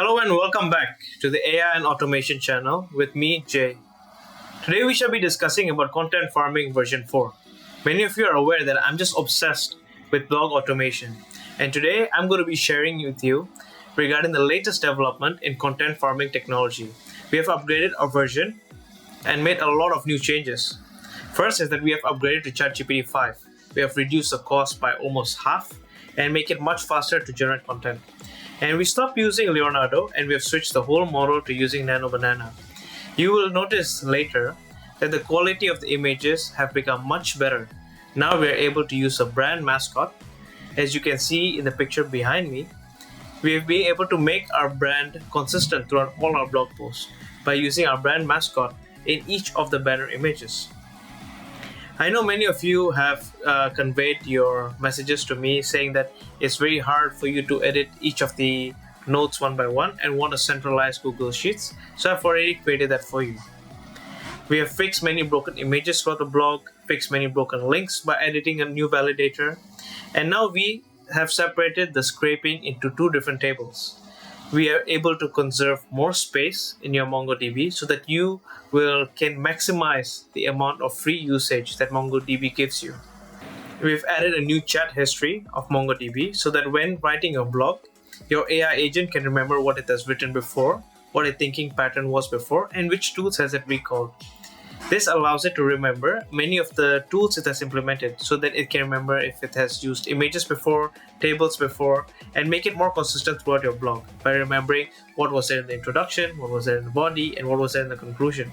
Hello and welcome back to the AI and Automation channel with me, Jay. Today we shall be discussing about content farming version 4. Many of you are aware that I'm just obsessed with blog automation, and today I'm going to be sharing with you regarding the latest development in content farming technology. We have upgraded our version and made a lot of new changes. First is that we have upgraded to ChatGPT 5. We have reduced the cost by almost half and make it much faster to generate content. And we stopped using Leonardo and we have switched the whole model to using Nano Banana. You will notice later that the quality of the images have become much better. Now we are able to use a brand mascot. As you can see in the picture behind me, we have been able to make our brand consistent throughout all our blog posts by using our brand mascot in each of the banner images. I know many of you have conveyed your messages to me saying that it's very hard for you to edit each of the notes one by one and want a centralized Google Sheets. So I've already created that for you. We have fixed many broken images for the blog, fixed many broken links by editing a new validator, and now we have separated the scraping into two different tables. We are able to conserve more space in your MongoDB so that you can maximize the amount of free usage that MongoDB gives you. We've added a new chat history of MongoDB so that when writing a blog, your AI agent can remember what it has written before, what its thinking pattern was before, and which tools has it recalled. This allows it to remember many of the tools it has implemented so that it can remember if it has used images before, tables before, and make it more consistent throughout your blog by remembering what was there in the introduction, what was there in the body, and what was there in the conclusion.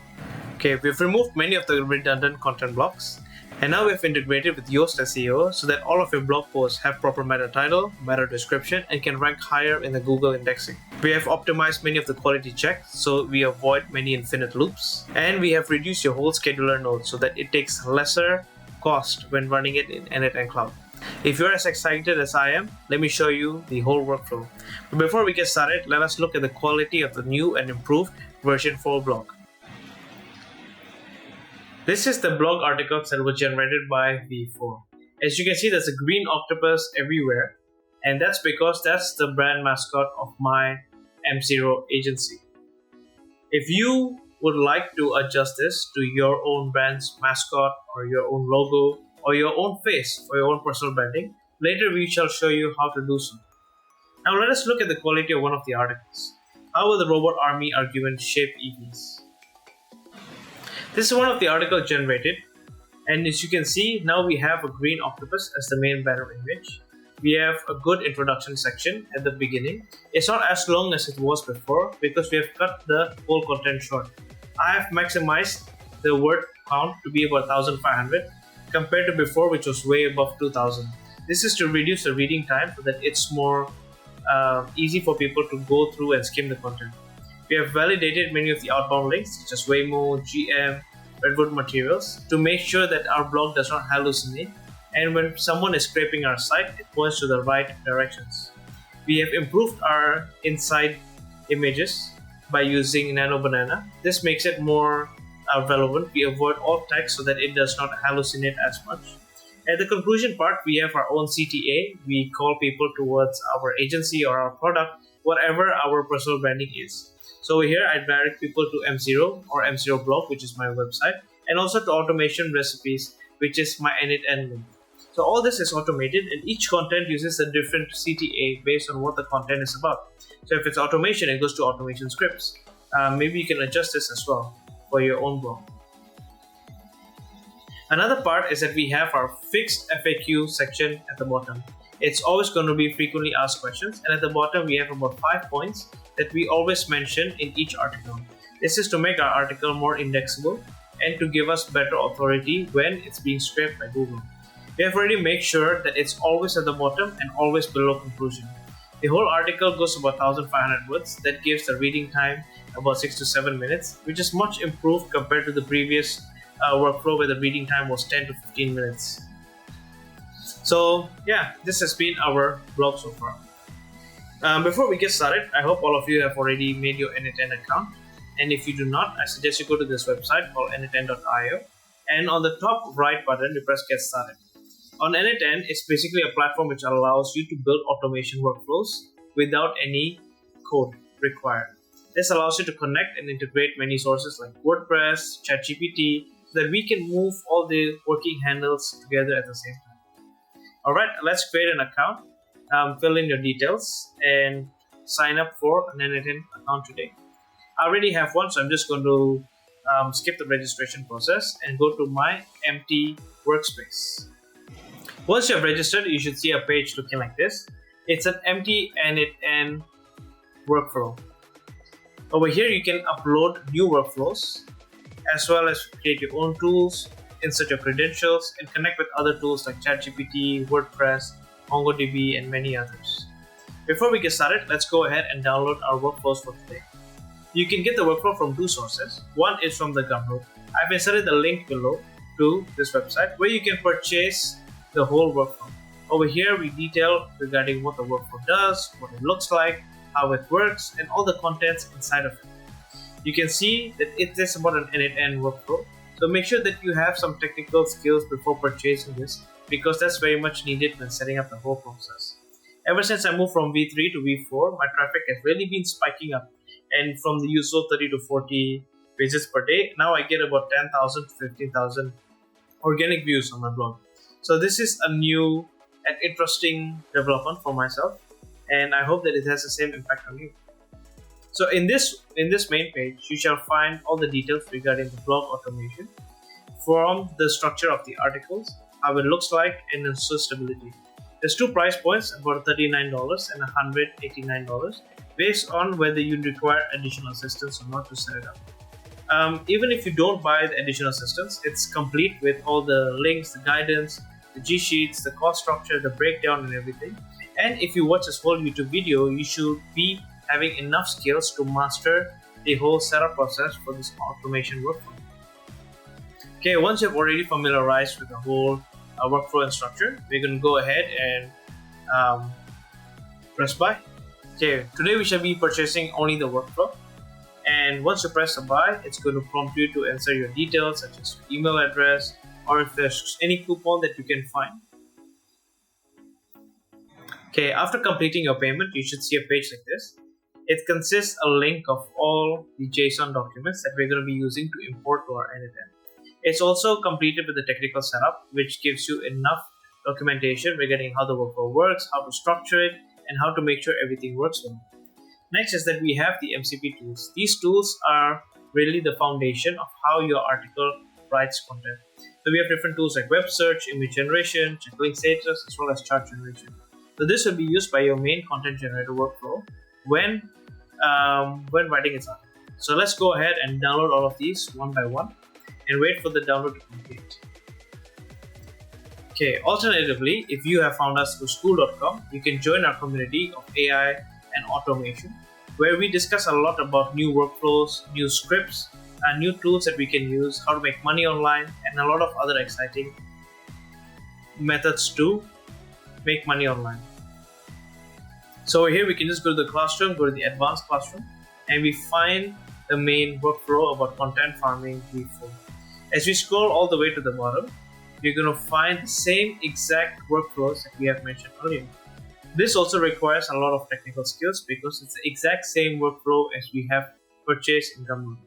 Okay, we've removed many of the redundant content blocks, and now we've integrated with Yoast SEO so that all of your blog posts have proper meta title, meta description, and can rank higher in the Google indexing. We have optimized many of the quality checks so we avoid many infinite loops, and we have reduced your whole scheduler node so that it takes lesser cost when running it in n8n Cloud. If you're as excited as I am, let me show you the whole workflow. But before we get started, let us look at the quality of the new and improved version 4 blog. This is the blog articles that were generated by V4. As you can see, there's a green octopus everywhere, and that's because that's the brand mascot of my M0 agency. If you would like to adjust this to your own brand's mascot or your own logo or your own face for your own personal branding, later we shall show you how to do so. Now let us look at the quality of one of the articles. How will the robot army argument shape EVs? This is one of the articles generated, and as you can see, now we have a green octopus as the main banner image. We have a good introduction section at the beginning. It's not as long as it was before because we have cut the whole content short. I have maximized the word count to be about 1500 compared to before, which was way above 2000. This is to reduce the reading time so that it's more easy for people to go through and skim the content. We have validated many of the outbound links such as Waymo, GM, Redwood Materials to make sure that our blog does not hallucinate, and when someone is scraping our site, it points to the right directions. We have improved our inside images by using Nano Banana. This makes it more relevant. We avoid alt text so that it does not hallucinate as much. At the conclusion part, we have our own CTA. We call people towards our agency or our product, whatever our personal branding is. So here I direct people to M0 or M0 blog, which is my website, and also to automation recipes, which is my n8n link. So all this is automated, and each content uses a different CTA based on what the content is about. So if it's automation, it goes to automation scripts. Maybe you can adjust this as well for your own blog. Another part is that we have our fixed FAQ section at the bottom. It's always going to be frequently asked questions, and at the bottom we have about 5 points that we always mention in each article. This is to make our article more indexable and to give us better authority when it's being scraped by Google. We have already made sure that it's always at the bottom and always below conclusion. The whole article goes about 1500 words. That gives the reading time about 6 to 7 minutes, which is much improved compared to the previous workflow where the reading time was 10 to 15 minutes. So yeah, this has been our blog so far. Before we get started, I hope all of you have already made your n8n account. And if you do not, I suggest you go to this website called n8n.io. And on the top right button, you press Get Started. On n8n, it's basically a platform which allows you to build automation workflows without any code required. This allows you to connect and integrate many sources like WordPress, ChatGPT, so that we can move all the working handles together at the same time. Alright, let's create an account, fill in your details, and sign up for an N8N account today. I already have one, so I'm just going to skip the registration process and go to my empty workspace. Once you have registered, you should see a page looking like this. It's an empty N8N workflow. Over here, you can upload new workflows as well as create your own tools, insert your credentials, and connect with other tools like ChatGPT, WordPress, MongoDB, and many others. Before we get started, let's go ahead and download our workflows for today. You can get the workflow from two sources. One is from the Gumroad. I've inserted the link below to this website where you can purchase the whole workflow. Over here, we detail regarding what the workflow does, what it looks like, how it works, and all the contents inside of it. You can see that it is about an N8N workflow, so make sure that you have some technical skills before purchasing this, because that's very much needed when setting up the whole process. Ever since I moved from V3 to V4, my traffic has really been spiking up, and from the usual 30 to 40 visits per day, now I get about 10,000 to 15,000 organic views on my blog. So this is a new and interesting development for myself, and I hope that it has the same impact on you. So in this main page, you shall find all the details regarding the blog automation, from the structure of the articles, how it looks like, and also stability. There's two price points, about $39 and $189, based on whether you require additional assistance or not to set it up. Even if you don't buy the additional assistance, it's complete with all the links, the guidance, the G Sheets, the cost structure, the breakdown, and everything. And if you watch this whole YouTube video, you should be having enough skills to master the whole setup process for this automation workflow. Okay, once you've already familiarized with the whole workflow and structure, we're going to go ahead and press buy. Okay, today we shall be purchasing only the workflow. And once you press the buy, it's going to prompt you to enter your details such as your email address, or if there's any coupon that you can find. Okay, after completing your payment, you should see a page like this. It consists a link of all the JSON documents that we're going to be using to import to our N8N. It's also completed with the technical setup, which gives you enough documentation regarding how the workflow works, how to structure it, and how to make sure everything works well. Next is that we have the MCP tools. These tools are really the foundation of how your article writes content. So we have different tools like web search, image generation, check link status, as well as chart generation. So this will be used by your main content generator workflow when writing its article. So let's go ahead and download all of these one by one and wait for the download to complete. Okay, alternatively, if you have found us through school.com, you can join our community of AI and automation, where we discuss a lot about new workflows, new scripts, and new tools that we can use, how to make money online, and a lot of other exciting methods to make money online. So here we can just go to the classroom, go to the advanced classroom, and we find the main workflow about content farming V4. As we scroll all the way to the bottom, you're going to find the same exact workflows that we have mentioned earlier. This also requires a lot of technical skills because it's the exact same workflow as we have purchased in Gumroad.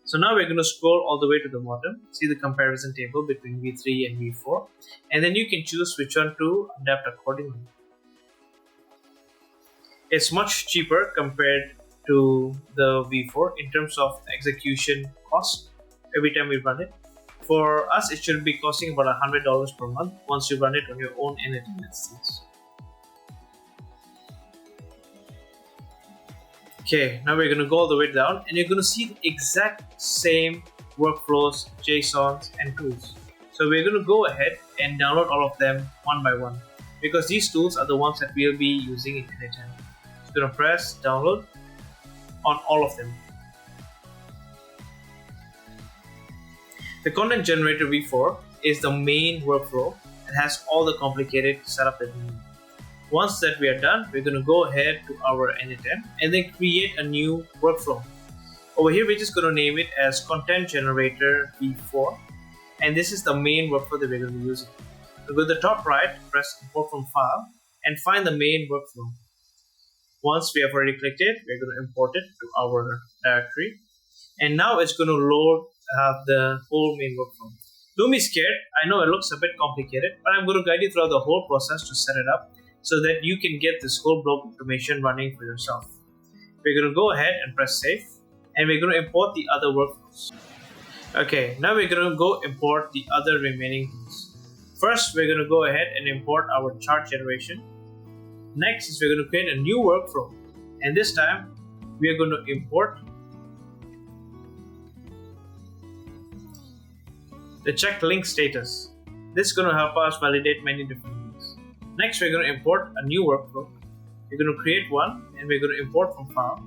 So now we're going to scroll all the way to the bottom, see the comparison table between V3 and V4, and then you can choose which one to adapt accordingly. It's much cheaper compared to the V4 in terms of execution cost every time we run it. For us, it should be costing about $100 per month once you run it on your own N8N instance. Okay, now we're going to go all the way down and you're going to see the exact same workflows, JSONs, and tools. So we're going to go ahead and download all of them one by one because these tools are the ones that we'll be using in N8N. So we're going to press download on all of them. The content generator V4 is the main workflow and has all the complicated setup that we need. Once that we are done, we're going to go ahead to our N8N and then create a new workflow. Over here, we're just going to name it as content generator V4, and this is the main workflow that we're going to be using. So go to the top right, press import from file, and find the main workflow. Once we have already clicked it, we're going to import it to our directory. And now it's going to load the whole main workflow. Don't be scared. I know it looks a bit complicated, but I'm going to guide you throughout the whole process to set it up so that you can get this whole blog automation running for yourself. We're going to go ahead and press save, and we're going to import the other workflows. Okay, now we're going to go import the other remaining things. First, we're going to go ahead and import our chart generation. Next is we're going to create a new workflow, and this time we are going to import the check link status. This is going to help us validate many different things. Next, we're going to import a new workflow. We're going to create one, and we're going to import from file.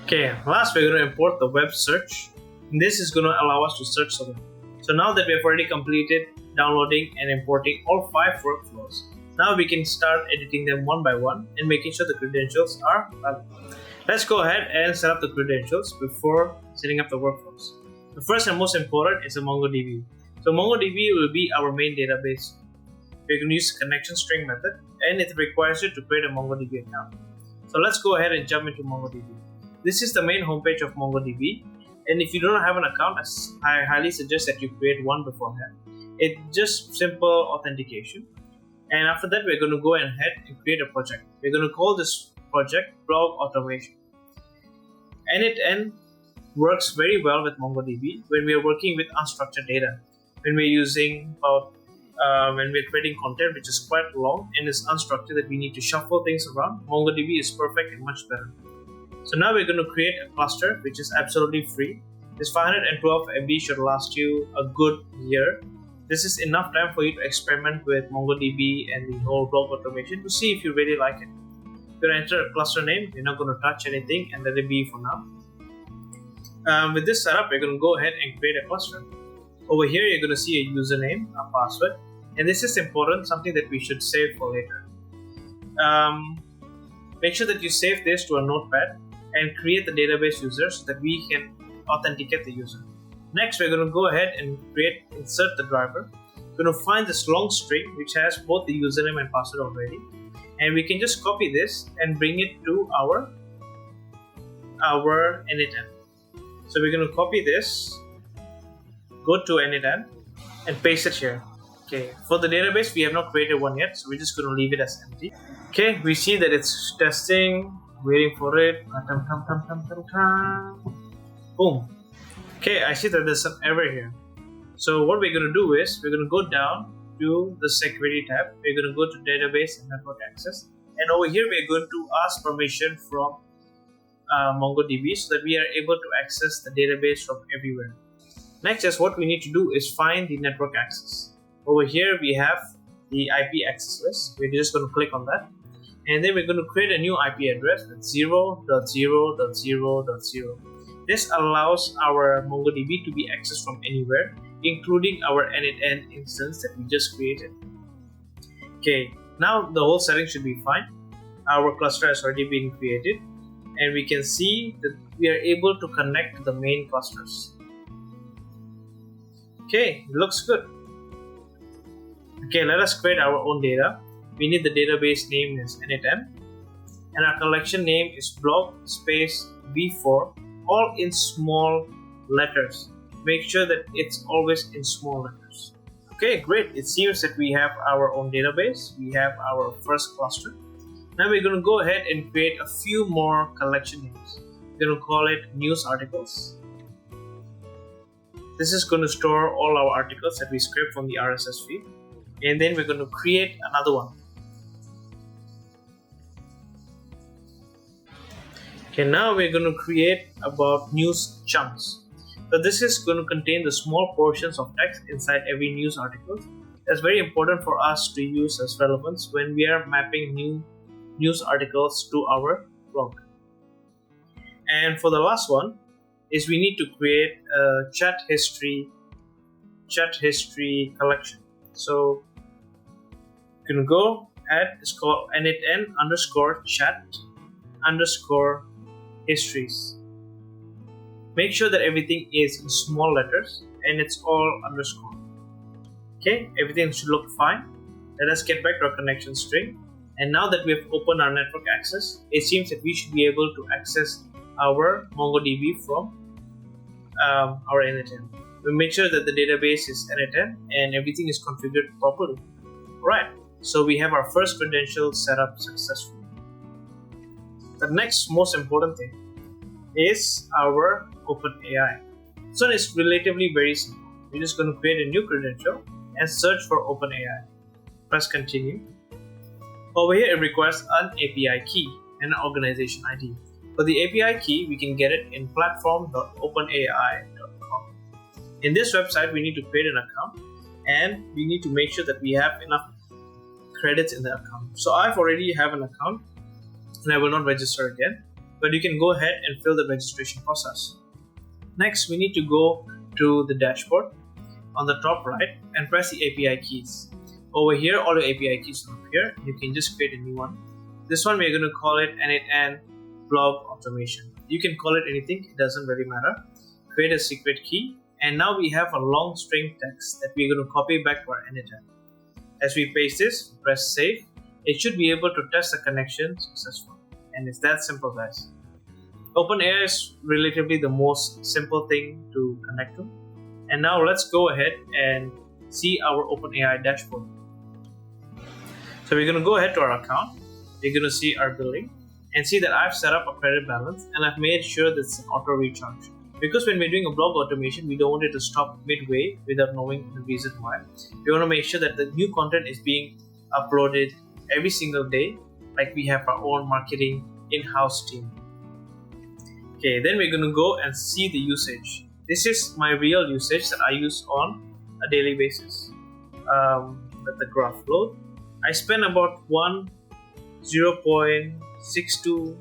Okay, last we're going to import the web search. And this is going to allow us to search the web. So now that we have already completed downloading and importing all 5 workflows, now we can start editing them one by one and making sure the credentials are valid. Let's go ahead and set up the credentials before setting up the workflows. The first and most important is a MongoDB. So MongoDB will be our main database. We're going to use the connection string method, and it requires you to create a MongoDB account. So let's go ahead and jump into MongoDB. This is the main homepage of MongoDB, and if you don't have an account, I highly suggest that you create one beforehand. It's just simple authentication, and after that we're going to go ahead and create a project. We're going to call this project blog automation. End-to-end works very well with MongoDB when we are working with unstructured data. When we're using when we're creating content which is quite long and is unstructured that we need to shuffle things around, MongoDB is perfect and much better. So now we're going to create a cluster which is absolutely free. This 512 MB should last you a good year. This is enough time for you to experiment with MongoDB and the whole blog automation to see if you really like it. You're going to enter a cluster name. You're not going to touch anything and let it be for now. With this setup, we're going to go ahead and create a cluster. Over here, you're going to see a username, a password, and this is important, something that we should save for later. Make sure that you save this to a notepad and create the database user so that we can authenticate the user. Next, we're going to go ahead and insert the driver. We're going to find this long string which has both the username and password already, and we can just copy this and bring it to our init-end. So we're going to copy this, go to init-end, and paste it here. Okay, for the database we have not created one yet, so we're just going to leave it as empty. Okay, we see that it's testing, waiting for it. Boom. Okay, I see that there's some error here. So what we're going to do is we're going to go down to the security tab. We're going to go to database and network access, and over here we're going to ask permission from MongoDB so that we are able to access the database from everywhere. Next is what we need to do is find the network access. Over here we have the IP access list. We're just going to click on that, and then we're going to create a new IP address that's 0.0.0.0. This allows our MongoDB to be accessed from anywhere, including our init-end instance that we just created. Okay, now the whole setting should be fine. Our cluster has already been created, and we can see that we are able to connect to the main clusters. Okay, it looks good. Okay, let us create our own data. We need the database name is init-end, and our collection name is blog space v4, all in small letters. Make sure that it's always in small letters. Okay, great. It seems that we have our own database. We have our first cluster. Now we're going to go ahead and create a few more collection names. We're going to call it news articles. This is going to store all our articles that we scraped from the RSS feed. And then we're going to create another one. Okay, now we're going to create about news chunks. So this is going to contain the small portions of text inside every news article. That's very important for us to use as relevance when we are mapping new news articles to our blog. And for the last one is we need to create a chat history collection. So you can go add, it's called init-end underscore chat underscore histories. Make sure that everything is in small letters and it's all underscore. Okay, everything should look fine. Let us get back to our connection string. And now that we have opened our network access, it seems that we should be able to access our MongoDB from our n8n. We make sure that the database is n8n and everything is configured properly. Right, so we have our first credential set up successfully. The next most important thing is our OpenAI. So it's relatively very simple. We're just going to create a new credential and search for OpenAI. Press continue. Over here it requires an API key and an organization ID. For the API key, we can get it in platform.openai.com. In this website, we need to create an account and we need to make sure that we have enough credits in the account. So I've already have an account and I will not register again, but you can go ahead and fill the registration process. Next, we need to go to the dashboard on the top right and press the API keys. Over here, all your API keys will appear. You can just create a new one. This one we're going to call it n8n blog automation. You can call it anything, it doesn't really matter. Create a secret key, and now we have a long string text that we're going to copy back to our n8n. As we paste this, press save. It should be able to test the connection successfully. And it's that simple, guys. OpenAI is relatively the most simple thing to connect to. And now let's go ahead and see our OpenAI dashboard. So we're going to go ahead to our account. We're going to see our billing and see that I've set up a credit balance and I've made sure that it's an auto recharge. Because when we're doing a blog automation, we don't want it to stop midway without knowing the reason why. We want to make sure that the new content is being uploaded every single day, like we have our own marketing in-house team. Okay, then we're going to go and see the usage. This is my real usage that I use on a daily basis. Let the graph load. I spend about 0.62,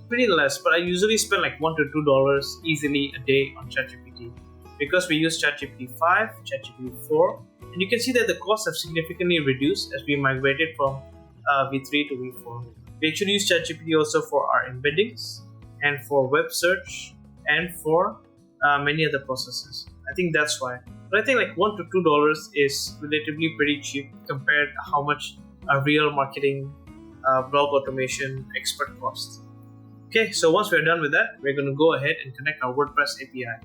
pretty less, but I usually spend like $1 to $2 easily a day on ChatGPT because we use ChatGPT 5, ChatGPT 4, and you can see that the costs have significantly reduced as we migrated from V3 to V4. We actually use ChatGPT also for our embeddings and for web search and for many other processes. I think that's why. But I think like $1 to $2 is relatively pretty cheap compared to how much a real marketing blog automation expert costs. Okay, so once we're done with that, we're going to go ahead and connect our WordPress API.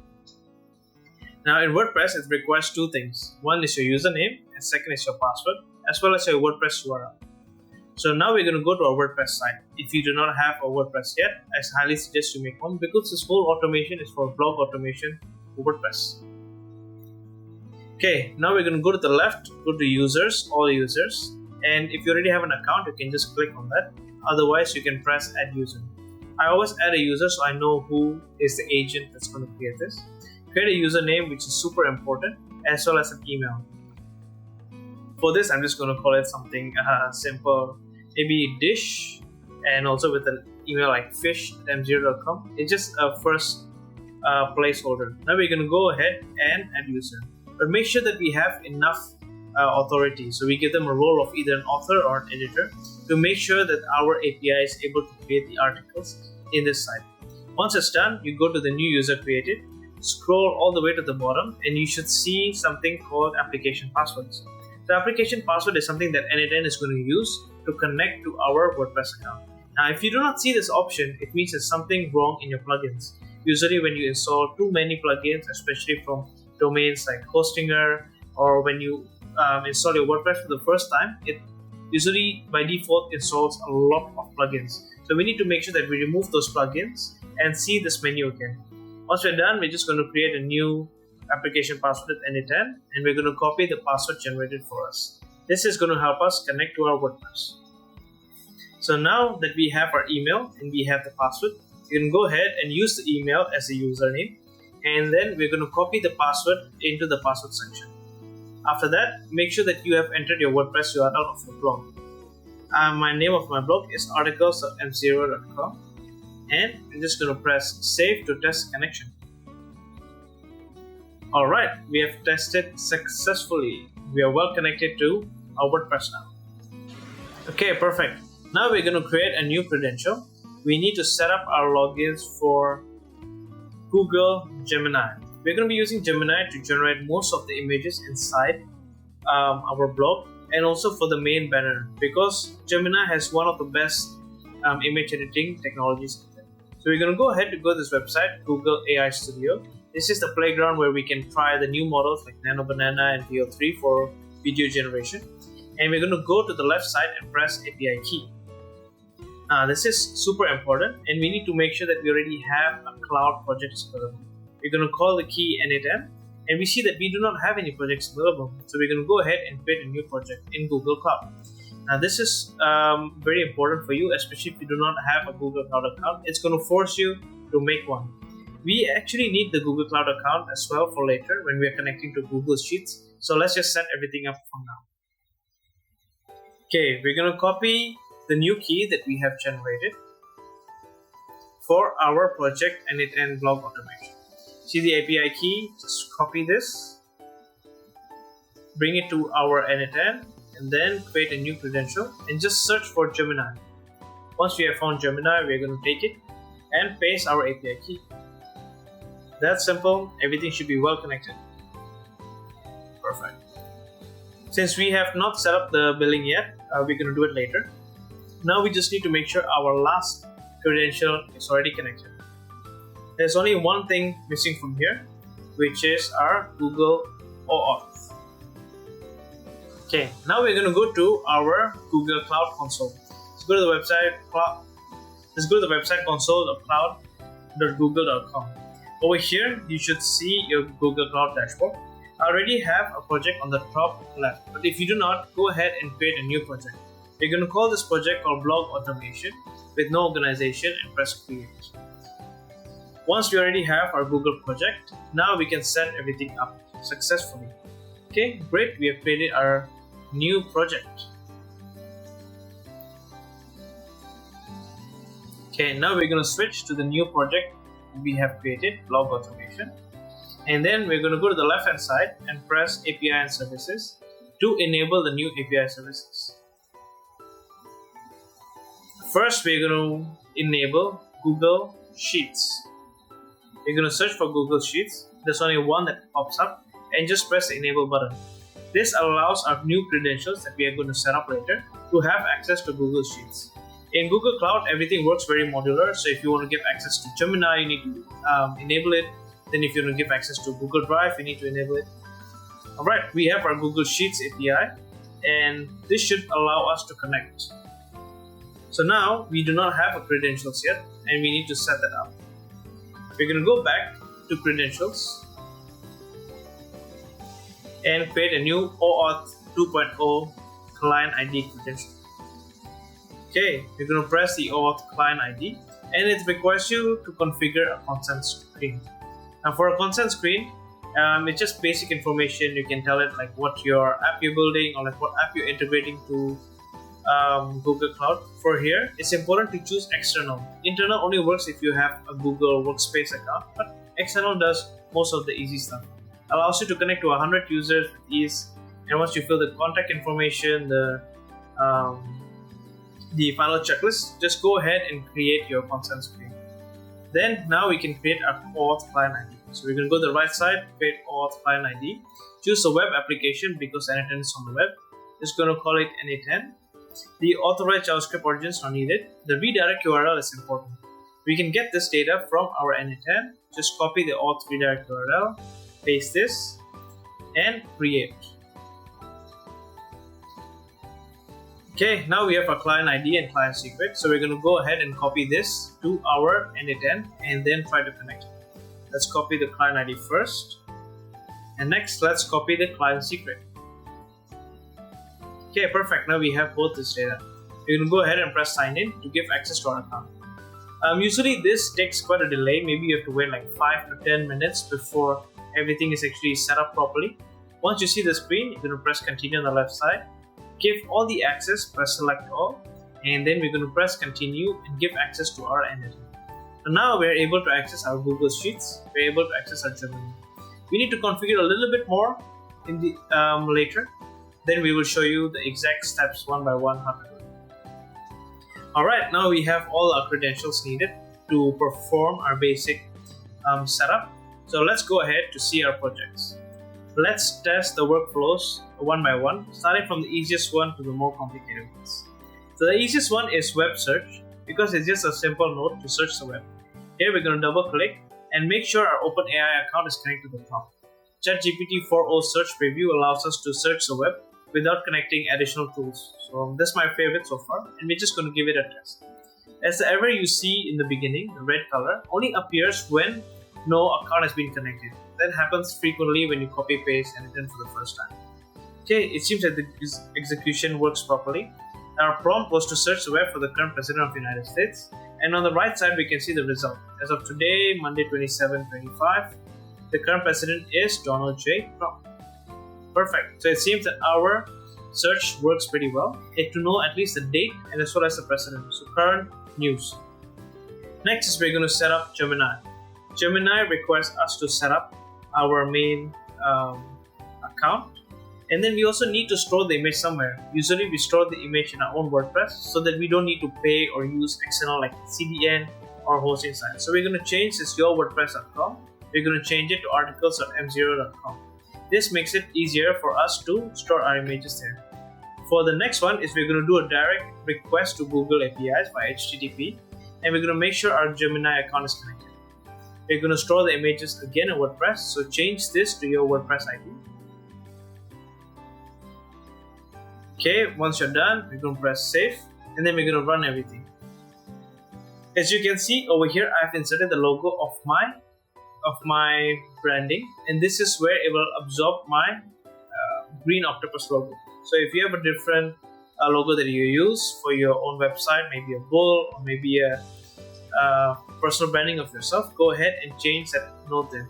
Now in WordPress, it requires two things. One is your username and second is your password, as well as your WordPress URL. So now we're going to go to our WordPress site. If you do not have a WordPress yet, I highly suggest you make one because this whole automation is for blog automation for WordPress. Okay, now we're going to go to the left, go to users, all users, and if you already have an account, you can just click on that. Otherwise, you can press add user. I always add a user so I know who is the agent that's going to create this. Create a username, which is super important, as well as an email. For this, I'm just going to call it something simple, maybe dish, and also with an email like fish@m0.com. It's just a first placeholder. Now we're going to go ahead and add user. But make sure that we have enough authority. So we give them a role of either an author or an editor to make sure that our API is able to create the articles in this site. Once it's done, you go to the new user created, scroll all the way to the bottom, and you should see something called application passwords. The application password is something that n8n is going to use to connect to our WordPress account. Now, if you do not see this option, it means there's something wrong in your plugins. Usually when you install too many plugins, especially from domains like Hostinger, or when you install your WordPress for the first time, it usually by default installs a lot of plugins. So we need to make sure that we remove those plugins and see this menu again. Once we're done, we're just going to create a new application password with n8n, and we're going to copy the password generated for us. This is going to help us connect to our WordPress. So now that we have our email and we have the password, you can go ahead and use the email as a username, and then we're going to copy the password into the password section. After that, make sure that you have entered your WordPress URL of your blog. My name of my blog is articles.m0.com, and I'm just going to press save to test connection. Alright, we have tested successfully. We are well connected to our WordPress now. Okay, perfect. Now we're going to create a new credential, we need to set up our logins for Google Gemini. We're going to be using Gemini to generate most of the images inside our blog, and also for the main banner, because Gemini has one of the best image editing technologies. So we're going to go ahead to go to this website, Google AI Studio. This is the playground where we can try the new models like Nano Banana and VO3 for video generation. And we're going to go to the left side and press API key. This is super important, and we need to make sure that we already have a cloud project available. We're going to call the key n8n, and we see that we do not have any projects available. So we're going to go ahead and create a new project in Google Cloud. Now this is very important for you, especially if you do not have a Google Cloud account. It's going to force you to make one. We actually need the Google Cloud account as well for later when we are connecting to Google Sheets. So let's just set everything up for now. Okay, we're going to copy the new key that we have generated for our project n8n blog automation. See the API key, just copy this, bring it to our n8n, and then create a new credential and just search for Gemini. Once we have found Gemini, we're going to take it and paste our API key. That's simple. Everything should be well connected. Perfect. Since we have not set up the billing yet, we're going to do it later. Now we just need to make sure our last credential is already connected. There's only one thing missing from here, which is our Google OAuth. Okay, now we're going to go to our Google Cloud Console. Let's go to the website console.cloud.google.com. Over here, you should see your Google Cloud dashboard. I already have a project on the top left, but if you do not, go ahead and create a new project. We're going to call this project called Blog Automation with no organization and press Create. Once we already have our Google project, now we can set everything up successfully. Okay, great, we have created our new project. Okay, now we're going to switch to the new project we have created, Blog Automation. And then we're going to go to the left hand side and press API and Services to enable the new API services. First, we're going to enable Google Sheets. We're going to search for Google Sheets. There's only one that pops up, and just press the enable button. This allows our new credentials that we are going to set up later to have access to Google Sheets. In Google Cloud, everything works very modular. So if you want to give access to Gemini, you need to enable it. Then if you want to give access to Google Drive, you need to enable it. Alright, we have our Google Sheets API, and this should allow us to connect. So now we do not have a credentials yet, and we need to set that up. We're going to go back to credentials and create a new OAuth 2.0 client ID credential. Okay, you're going to press the OAuth client ID, and it requires you to configure a consent screen. Now for a consent screen, it's just basic information. You can tell it like what your app you're building or like what app you're integrating to Google Cloud. For here, it's important to choose external. Internal only works if you have a Google Workspace account, but external does most of the easy stuff. Allows you to connect to 100 users with ease, and once you fill the contact information, the final checklist, just go ahead and create your consent screen. Then now we can create our OAuth client ID. So we're going to go to the right side, create OAuth client ID. Choose the web application because n8n is on the web. Just going to call it n8n. The authorized JavaScript origins are needed. The redirect URL is important. We can get this data from our n8n. Just copy the auth redirect URL, paste this, and create. Okay, now we have our client ID and client secret. So we're going to go ahead and copy this to our n8n and then try to connect it. Let's copy the client ID first. And next, let's copy the client secret. Okay, perfect. Now we have both this data. We're going to go ahead and press sign in to give access to our account. Usually this takes quite a delay. Maybe you have to wait like 5 to 10 minutes before everything is actually set up properly. Once you see the screen, you're going to press continue on the left side. Give all the access, press select all, and then we're going to press continue and give access to our n8n. So now we're able to access our Google Sheets. We're able to access our Gemini. We need to configure a little bit more in the later. Then we will show you the exact steps one by one how to do it. Alright, now we have all our credentials needed to perform our basic setup. So let's go ahead to see our projects. Let's test the workflows one by one, starting from the easiest one to the more complicated ones. So the easiest one is web search, because it's just a simple node to search the web. Here we're going to double click and make sure our OpenAI account is connected to the top. ChatGPT 4.0 search preview allows us to search the web without connecting additional tools. So this is my favorite so far, and we're just going to give it a test. As the error you see in the beginning, the red color, only appears when no account has been connected. That happens frequently when you copy paste and enter for the first time. Okay, it seems that the execution works properly. Our prompt was to search the web for the current president of the United States, and on the right side we can see the result. As of today, Monday 27/25, the current president is Donald J. Trump. Perfect. So it seems that our search works pretty well. It to know at least the date and as well as the president. So current news. Next is we're going to set up Gemini. Gemini requires us to set up our main account, and then we also need to store the image somewhere. Usually we store the image in our own WordPress so that we don't need to pay or use external like CDN or hosting sites. So we're going to change this yourwordpress.com. We're going to change it to articles.m0.com. This makes it easier for us to store our images there. For the next one is we're going to do a direct request to Google APIs by HTTP, and we're going to make sure our Gemini account is connected. We're going to store the images again in WordPress, so change this to your WordPress ID. Okay, once you're done, we're going to press save, and then we're going to run everything. As you can see over here, I've inserted the logo of my branding, and this is where it will absorb my green octopus logo. So if you have a different logo that you use for your own website, maybe a bull or maybe a personal branding of yourself, go ahead and change that note there.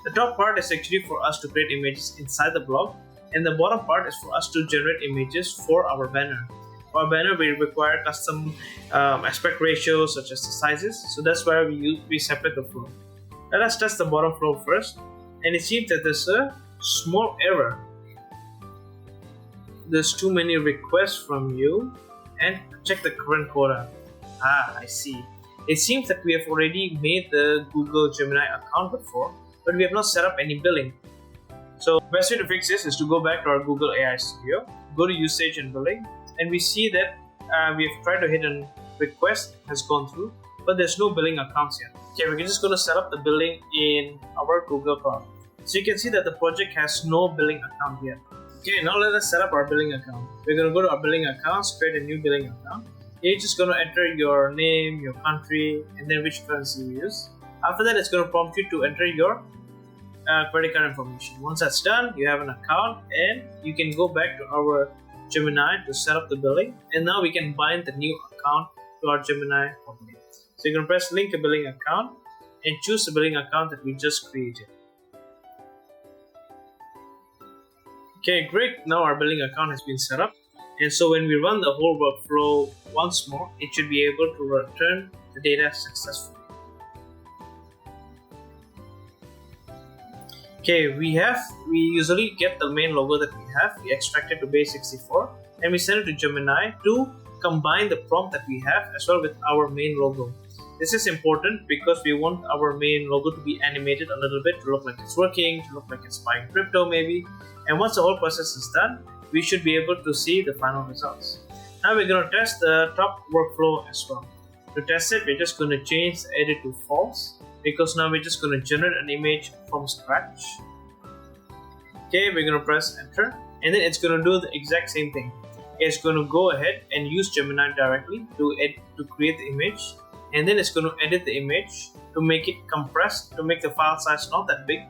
The top part is actually for us to create images inside the blog, and the bottom part is for us to generate images for our banner. For our banner, we require custom aspect ratios such as the sizes, so that's why we separate the flow. Let us test the bottom flow first, and it seems that there's a small error. There's too many requests from you, and check the current quota. I see. It seems that we have already made the Google Gemini account before, but we have not set up any billing. So the best way to fix this is to go back to our Google AI Studio, go to usage and billing, and we see that we have tried to hit a request, has gone through, but there's no billing accounts yet. Okay, we're just going to set up the billing in our Google Cloud. So you can see that the project has no billing account yet. Okay, now let us set up our billing account. We're going to go to our billing accounts, create a new billing account. You're just going to enter your name, your country, and then which currency you use. After that, it's going to prompt you to enter your credit card information. Once that's done, you have an account, and you can go back to our Gemini to set up the billing. And now we can bind the new account to our Gemini properly. So you're going to press link a billing account and choose the billing account that we just created. Okay, great. Now our billing account has been set up. And so when we run the whole workflow once more, it should be able to return the data successfully. Okay, we usually get the main logo that we have, we extract it to base64, and we send it to Gemini to combine the prompt that we have as well with our main logo. This is important because we want our main logo to be animated a little bit, to look like it's working, to look like it's buying crypto maybe. And once the whole process is done, we should be able to see the final results. Now we're going to test the top workflow as well. To test it, we're just going to change the edit to false, because now we're just going to generate an image from scratch. Okay, we're going to press enter, and then it's going to do the exact same thing. It's going to go ahead and use Gemini directly to create the image, and then it's going to edit the image to make it compressed, to make the file size not that big,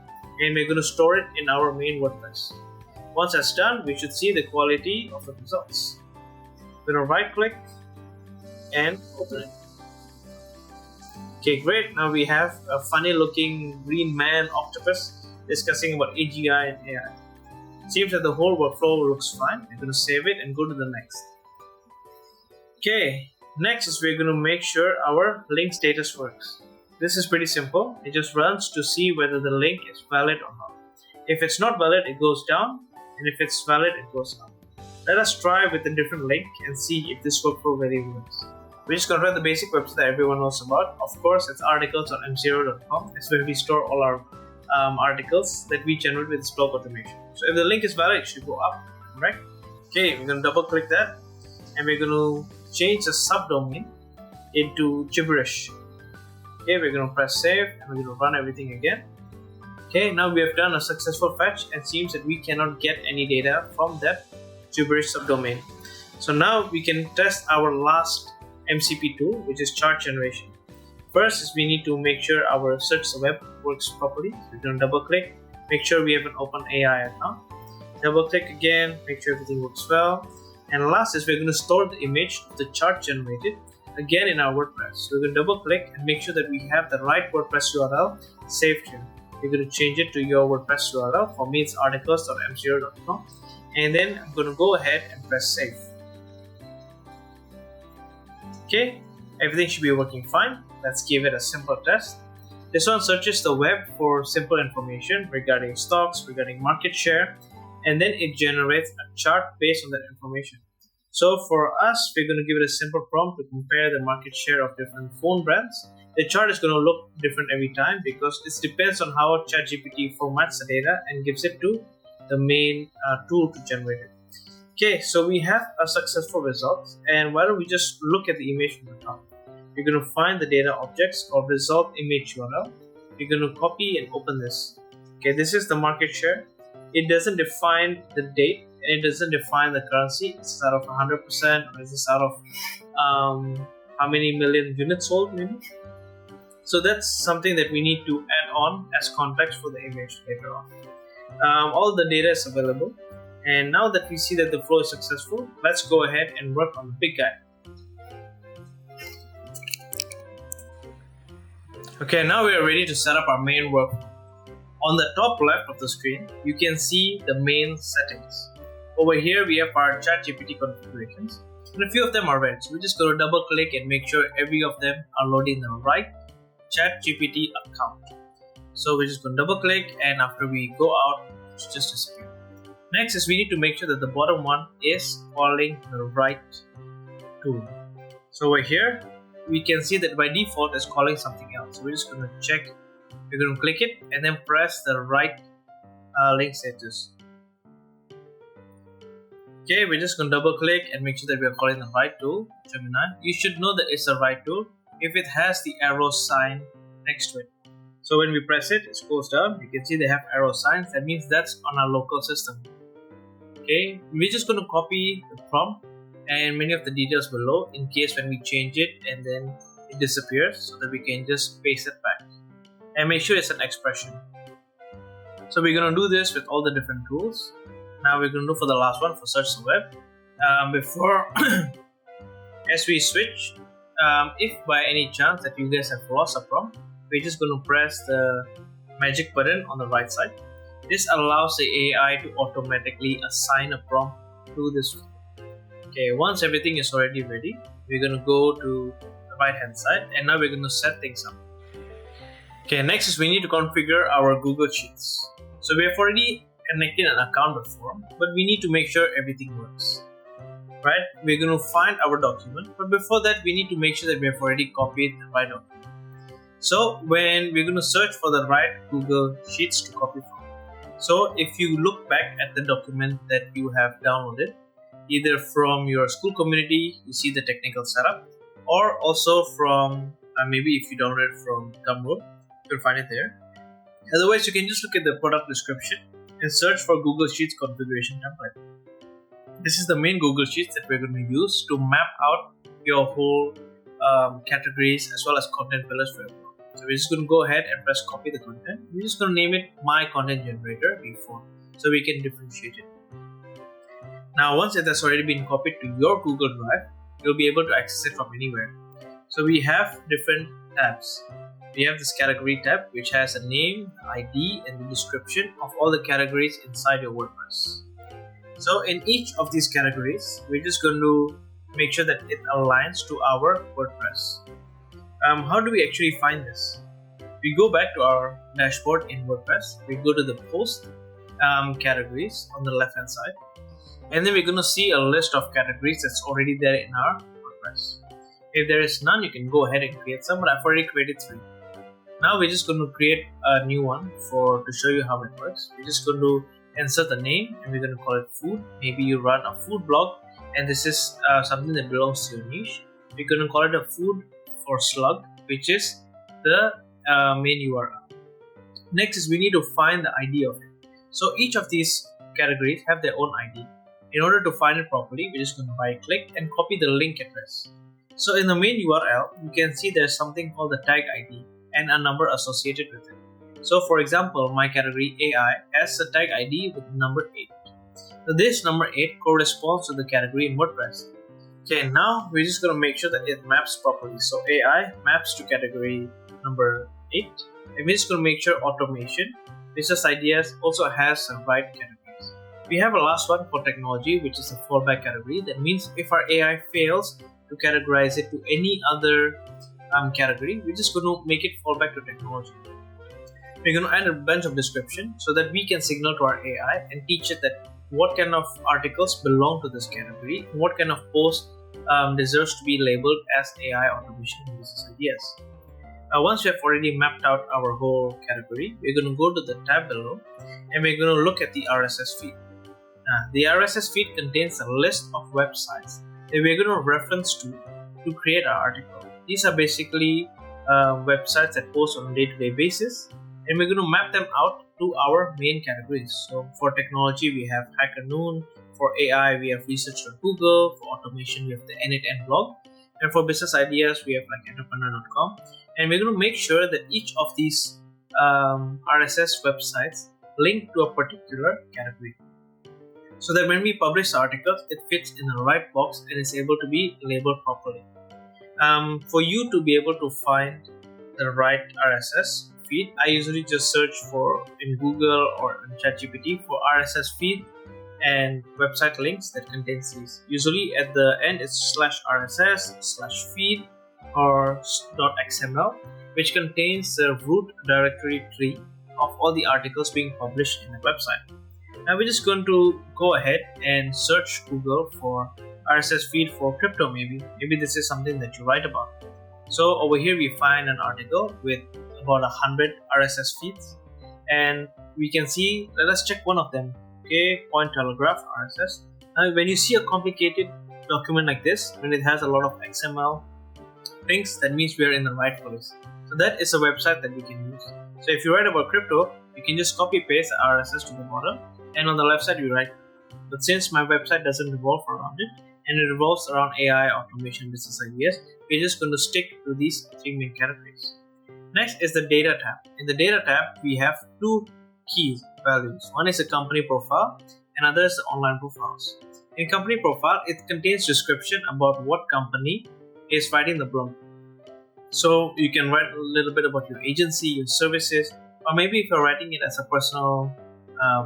and we're going to store it in our main WordPress. Once that's done, we should see the quality of the results. We're going to right click and open it. Okay, great. Now we have a funny looking green man octopus discussing about AGI and AI. Seems that the whole workflow looks fine. We're going to save it and go to the next. Okay, next is we're going to make sure our link status works. This is pretty simple. It just runs to see whether the link is valid or not. If it's not valid, it goes down, and if it's valid, it goes up. Let us try with a different link and see if this workflow really works. We're just going to run the basic website that everyone knows about. Of course, it's articles.m0.com. It's where we store all our articles that we generate with this blog automation. So if the link is valid, it should go up, right? Okay, we're going to double click that and we're going to change the subdomain into gibberish. Okay, we're going to press save and we're going to run everything again. Okay, now we have done a successful fetch and seems that we cannot get any data from that gibberish subdomain. So now we can test our last MCP tool, which is chart generation. First is we need to make sure our search the web works properly. So we're going to double click, make sure we have an OpenAI account. Double click again, make sure everything works well. And last is we're going to store the image of the chart generated again in our WordPress. So we're going to double click and make sure that we have the right WordPress URL saved here. We're going to change it to your WordPress URL. For me, it's articles.m0.com. And then I'm going to go ahead and press save. Okay, everything should be working fine. Let's give it a simple test. This one searches the web for simple information regarding stocks, regarding market share, and then it generates a chart based on that information. So for us, we're going to give it a simple prompt to compare the market share of different phone brands. The chart is going to look different every time because it depends on how ChatGPT formats the data and gives it to the main tool to generate it. Okay, so we have a successful result, and why don't we just look at the image from the top. You're going to find the data objects called result image URL. You're going to copy and open this. Okay, this is the market share. It doesn't define the date and it doesn't define the currency. Is this out of 100% or is this out of how many million units sold maybe? So that's something that we need to add on as context for the image later on. All the data is available. And now that we see that the flow is successful, let's go ahead and work on the big guy. Okay, now we are ready to set up our main workflow. On the top left of the screen, you can see the main settings. Over here, we have our ChatGPT configurations, and a few of them are red. So we're just going to double click and make sure every of them are loading the right ChatGPT account. So we're just going to double click, and after we go out, it's just disappear. Next is we need to make sure that the bottom one is calling the right tool. So over here, we can see that by default it's calling something else. So we're just going to check. We're going to click it and then press the right link status. Okay, we're just going to double click and make sure that we are calling the right tool, Gemini. You should know that it's the right tool if it has the arrow sign next to it. So when we press it, it scrolls down. You can see they have arrow signs. That means that's on our local system. Okay, we're just going to copy the prompt and many of the details below in case when we change it and then it disappears, so that we can just paste it back and make sure it's an expression. So we're going to do this with all the different tools. Now we're going to do for the last one for search the web. Before as we switch, if by any chance that you guys have lost a prompt, we're just going to press the magic button on the right side. This allows the AI to automatically assign a prompt to this. Okay, once everything is already ready, we're going to go to the right hand side and now we're going to set things up. Okay, next is we need to configure our Google Sheets. So we have already connected an account before, but we need to make sure everything works. Right? We're going to find our document, but before that we need to make sure that we have already copied the right document. So when we're going to search for the right Google Sheets to copy from. So if you look back at the document that you have downloaded, either from your school community, you see the technical setup, or also from maybe if you download it from Gumroad, you'll find it there. Otherwise, you can just look at the product description and search for Google Sheets configuration template. This is the main Google Sheets that we're going to use to map out your whole categories as well as content pillars for your blog. So we're just going to go ahead and press copy the content. We're just going to name it My Content Generator V4 so we can differentiate it. Now once it has already been copied to your Google Drive, you'll be able to access it from anywhere. So we have different tabs. We have this category tab which has a name, ID and the description of all the categories inside your WordPress. So in each of these categories, we're just going to make sure that it aligns to our WordPress. How do we actually find this? We go back to our dashboard in WordPress. We go to the post categories on the left hand side, and then we're going to see a list of categories that's already there in our WordPress. If there is none, you can go ahead and create some, but I've already created 3. Now we're just going to create a new one to show you how it works. We're just going to insert the name and we're going to call it food. Maybe you run a food blog and this is something that belongs to your niche. We're going to call it a food for slug, which is the main URL. Next is we need to find the ID of it. So each of these categories have their own ID. In order to find it properly, we're just going to right click and copy the link address. So in the main URL, you can see there's something called the tag ID and a number associated with it. So for example, my category AI has a tag ID with number 8. So this number 8 corresponds to the category in WordPress. Okay, now we're just going to make sure that it maps properly. So AI maps to category number 8. And we're just going to make sure automation, business ideas also has the right categories. We have a last one for technology, which is a fallback category. That means if our AI fails to categorize it to any other category, we're just going to make it fall back to technology. We're going to add a bunch of description so that we can signal to our AI and teach it that what kind of articles belong to this category, what kind of post deserves to be labeled as AI automation and business ideas. Once we have already mapped out our whole category, we're going to go to the tab below and we're going to look at the RSS feed. The RSS feed contains a list of websites that we're going to reference to create our article. These are basically websites that post on a day-to-day basis, and we're going to map them out to our main categories. So for technology, we have Hacker Noon. For AI, we have Research.Google. For automation, we have the N8N blog. And for business ideas, we have like entrepreneur.com. And we're going to make sure that each of these RSS websites link to a particular category, so that when we publish the articles, it fits in the right box and is able to be labeled properly. For you to be able to find the right RSS feed, I usually just search for in Google or in ChatGPT for RSS feed and website links that contains these. Usually at the end it's /RSS/feed or .xml, which contains the root directory tree of all the articles being published in the website. Now we're just going to go ahead and search Google for RSS feed for crypto. Maybe this is something that you write about. So over here we find an article with about 100 RSS feeds, and we can see, let us check one of them. Okay, Cointelegraph RSS. Now when you see a complicated document like this, when it has a lot of XML things, that means we are in the right place. So that is a website that we can use. So if you write about crypto, you can just copy paste the RSS to the bottom, and on the left side you write. But since my website doesn't revolve around it, and it revolves around AI, automation, business ideas, we're just going to stick to these 3 main categories. Next is the data tab. In the data tab, we have 2 key values. One is a company profile, and another is the online profiles. In company profile, it contains description about what company is writing the blog. So you can write a little bit about your agency, your services, or maybe if you're writing it as a personal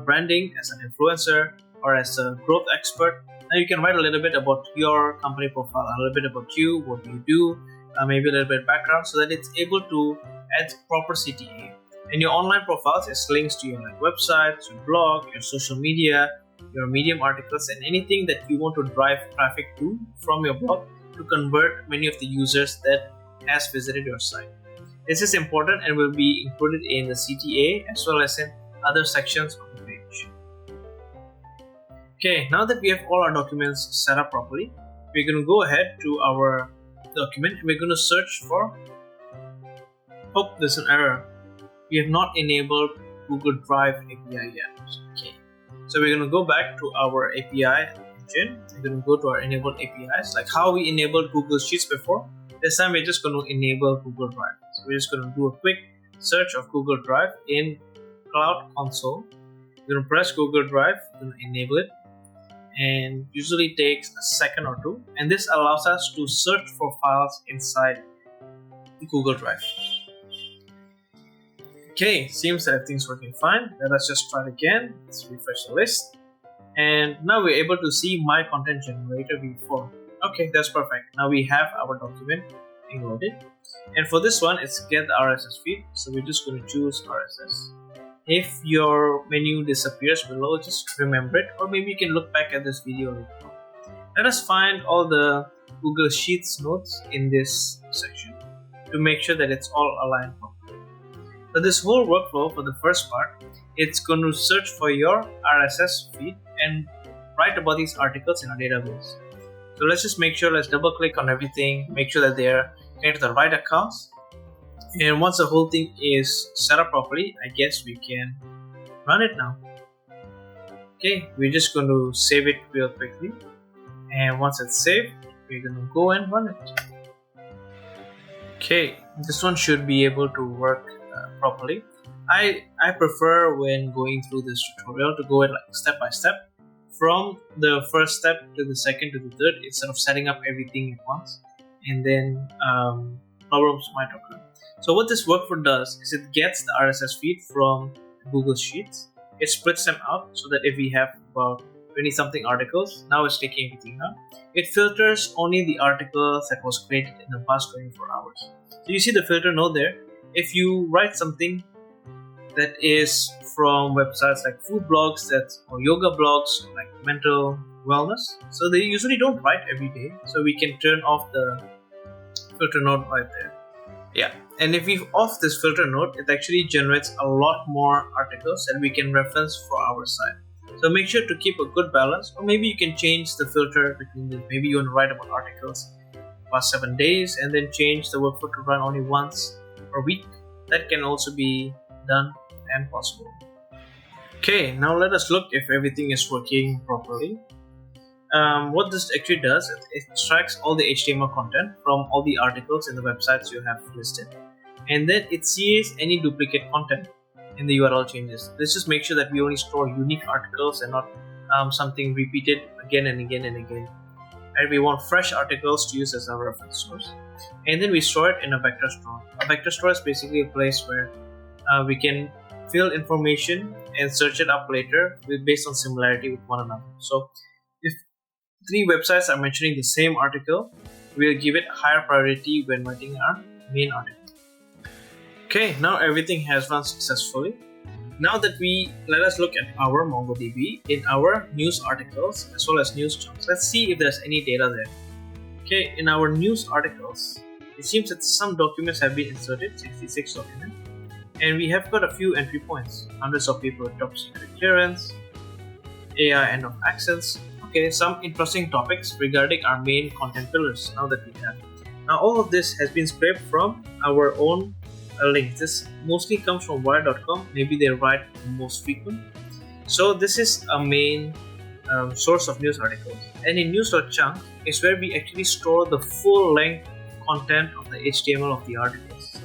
branding, as an influencer, or as a growth expert, now you can write a little bit about your company profile, a little bit about you, what you do, maybe a little bit of background, so that it's able to add proper CTA. And your online profiles is links to your website, your blog, your social media, your Medium articles, and anything that you want to drive traffic to from your blog to convert many of the users that has visited your site. This is important and will be included in the CTA as well as in other sections of the page. Okay, now that we have all our documents set up properly, we're going to go ahead to our document and we're going to search for, there's an error. We have not enabled Google Drive API yet. Okay, so we're going to go back to our API engine. We're going to go to our enabled APIs, like how we enabled Google Sheets before. This time we're just going to enable Google Drive. So we're just going to do a quick search of Google Drive in Cloud Console. We're going to press Google Drive, we're going to enable it, and usually takes a second or two, and this allows us to search for files inside Google Drive. Okay, seems that everything's working fine. Let us just try it again. Let's refresh the list, and now we're able to see my content generator v4. Okay, that's perfect. Now we have our document being loaded, and for this one it's get the RSS feed, so we're just going to choose RSS. If your menu disappears below, just remember it, or maybe you can look back at this video later on. Let us find all the Google Sheets notes in this section to make sure that it's all aligned properly. So this whole workflow for the first part, it's going to search for your RSS feed and write about these articles in our database. So let's just make sure, let's double click on everything, make sure that they're connected to the right accounts. And once the whole thing is set up properly, I guess we can run it now. Okay, we're just going to save it real quickly. And once it's saved, we're going to go and run it. Okay, this one should be able to work properly. I prefer when going through this tutorial to go like step by step, from the first step to the second to the third, instead of setting up everything at once, and then problems might occur. So what this workflow does is it gets the RSS feed from Google Sheets, it splits them out so that if we have about 20 something articles, now it's taking everything out. It filters only the articles that was created in the past 24 hours. So you see the filter node there. If you write something that is from websites like food blogs or yoga blogs, like mental wellness, so they usually don't write every day, so we can turn off the filter node right there. Yeah, and if we off this filter node, it actually generates a lot more articles that we can reference for our site. So make sure to keep a good balance, or maybe you can change the filter between this. Maybe you want to write about articles past 7 days and then change the workflow to run only once per week. That can also be done and possible. Okay, now let us look if everything is working properly. What this actually does, it extracts all the HTML content from all the articles in the websites you have listed, and then it sees any duplicate content in the URL changes. Let's just make sure that we only store unique articles and not something repeated again and again and again. And we want fresh articles to use as our reference source, and then we store it in a vector store. A vector store is basically a place where we can fill information and search it up later based on similarity with one another. So if 3 websites are mentioning the same article, we'll give it higher priority when writing our main article. Okay, now everything has run successfully. Now that let us look at our MongoDB in our news articles as well as news chunks. Let's see if there's any data there. Okay, in our news articles, it seems that some documents have been inserted, 66 documents, and we have got a few entry points. Hundreds of people with top secret clearance, AI end of access. Okay, some interesting topics regarding our main content pillars now that we have. Now all of this has been scraped from our own links. This mostly comes from wire.com. Maybe they write the most frequent. So this is a main source of news articles. And in news.chunk is where we actually store the full length content of the HTML of the articles. So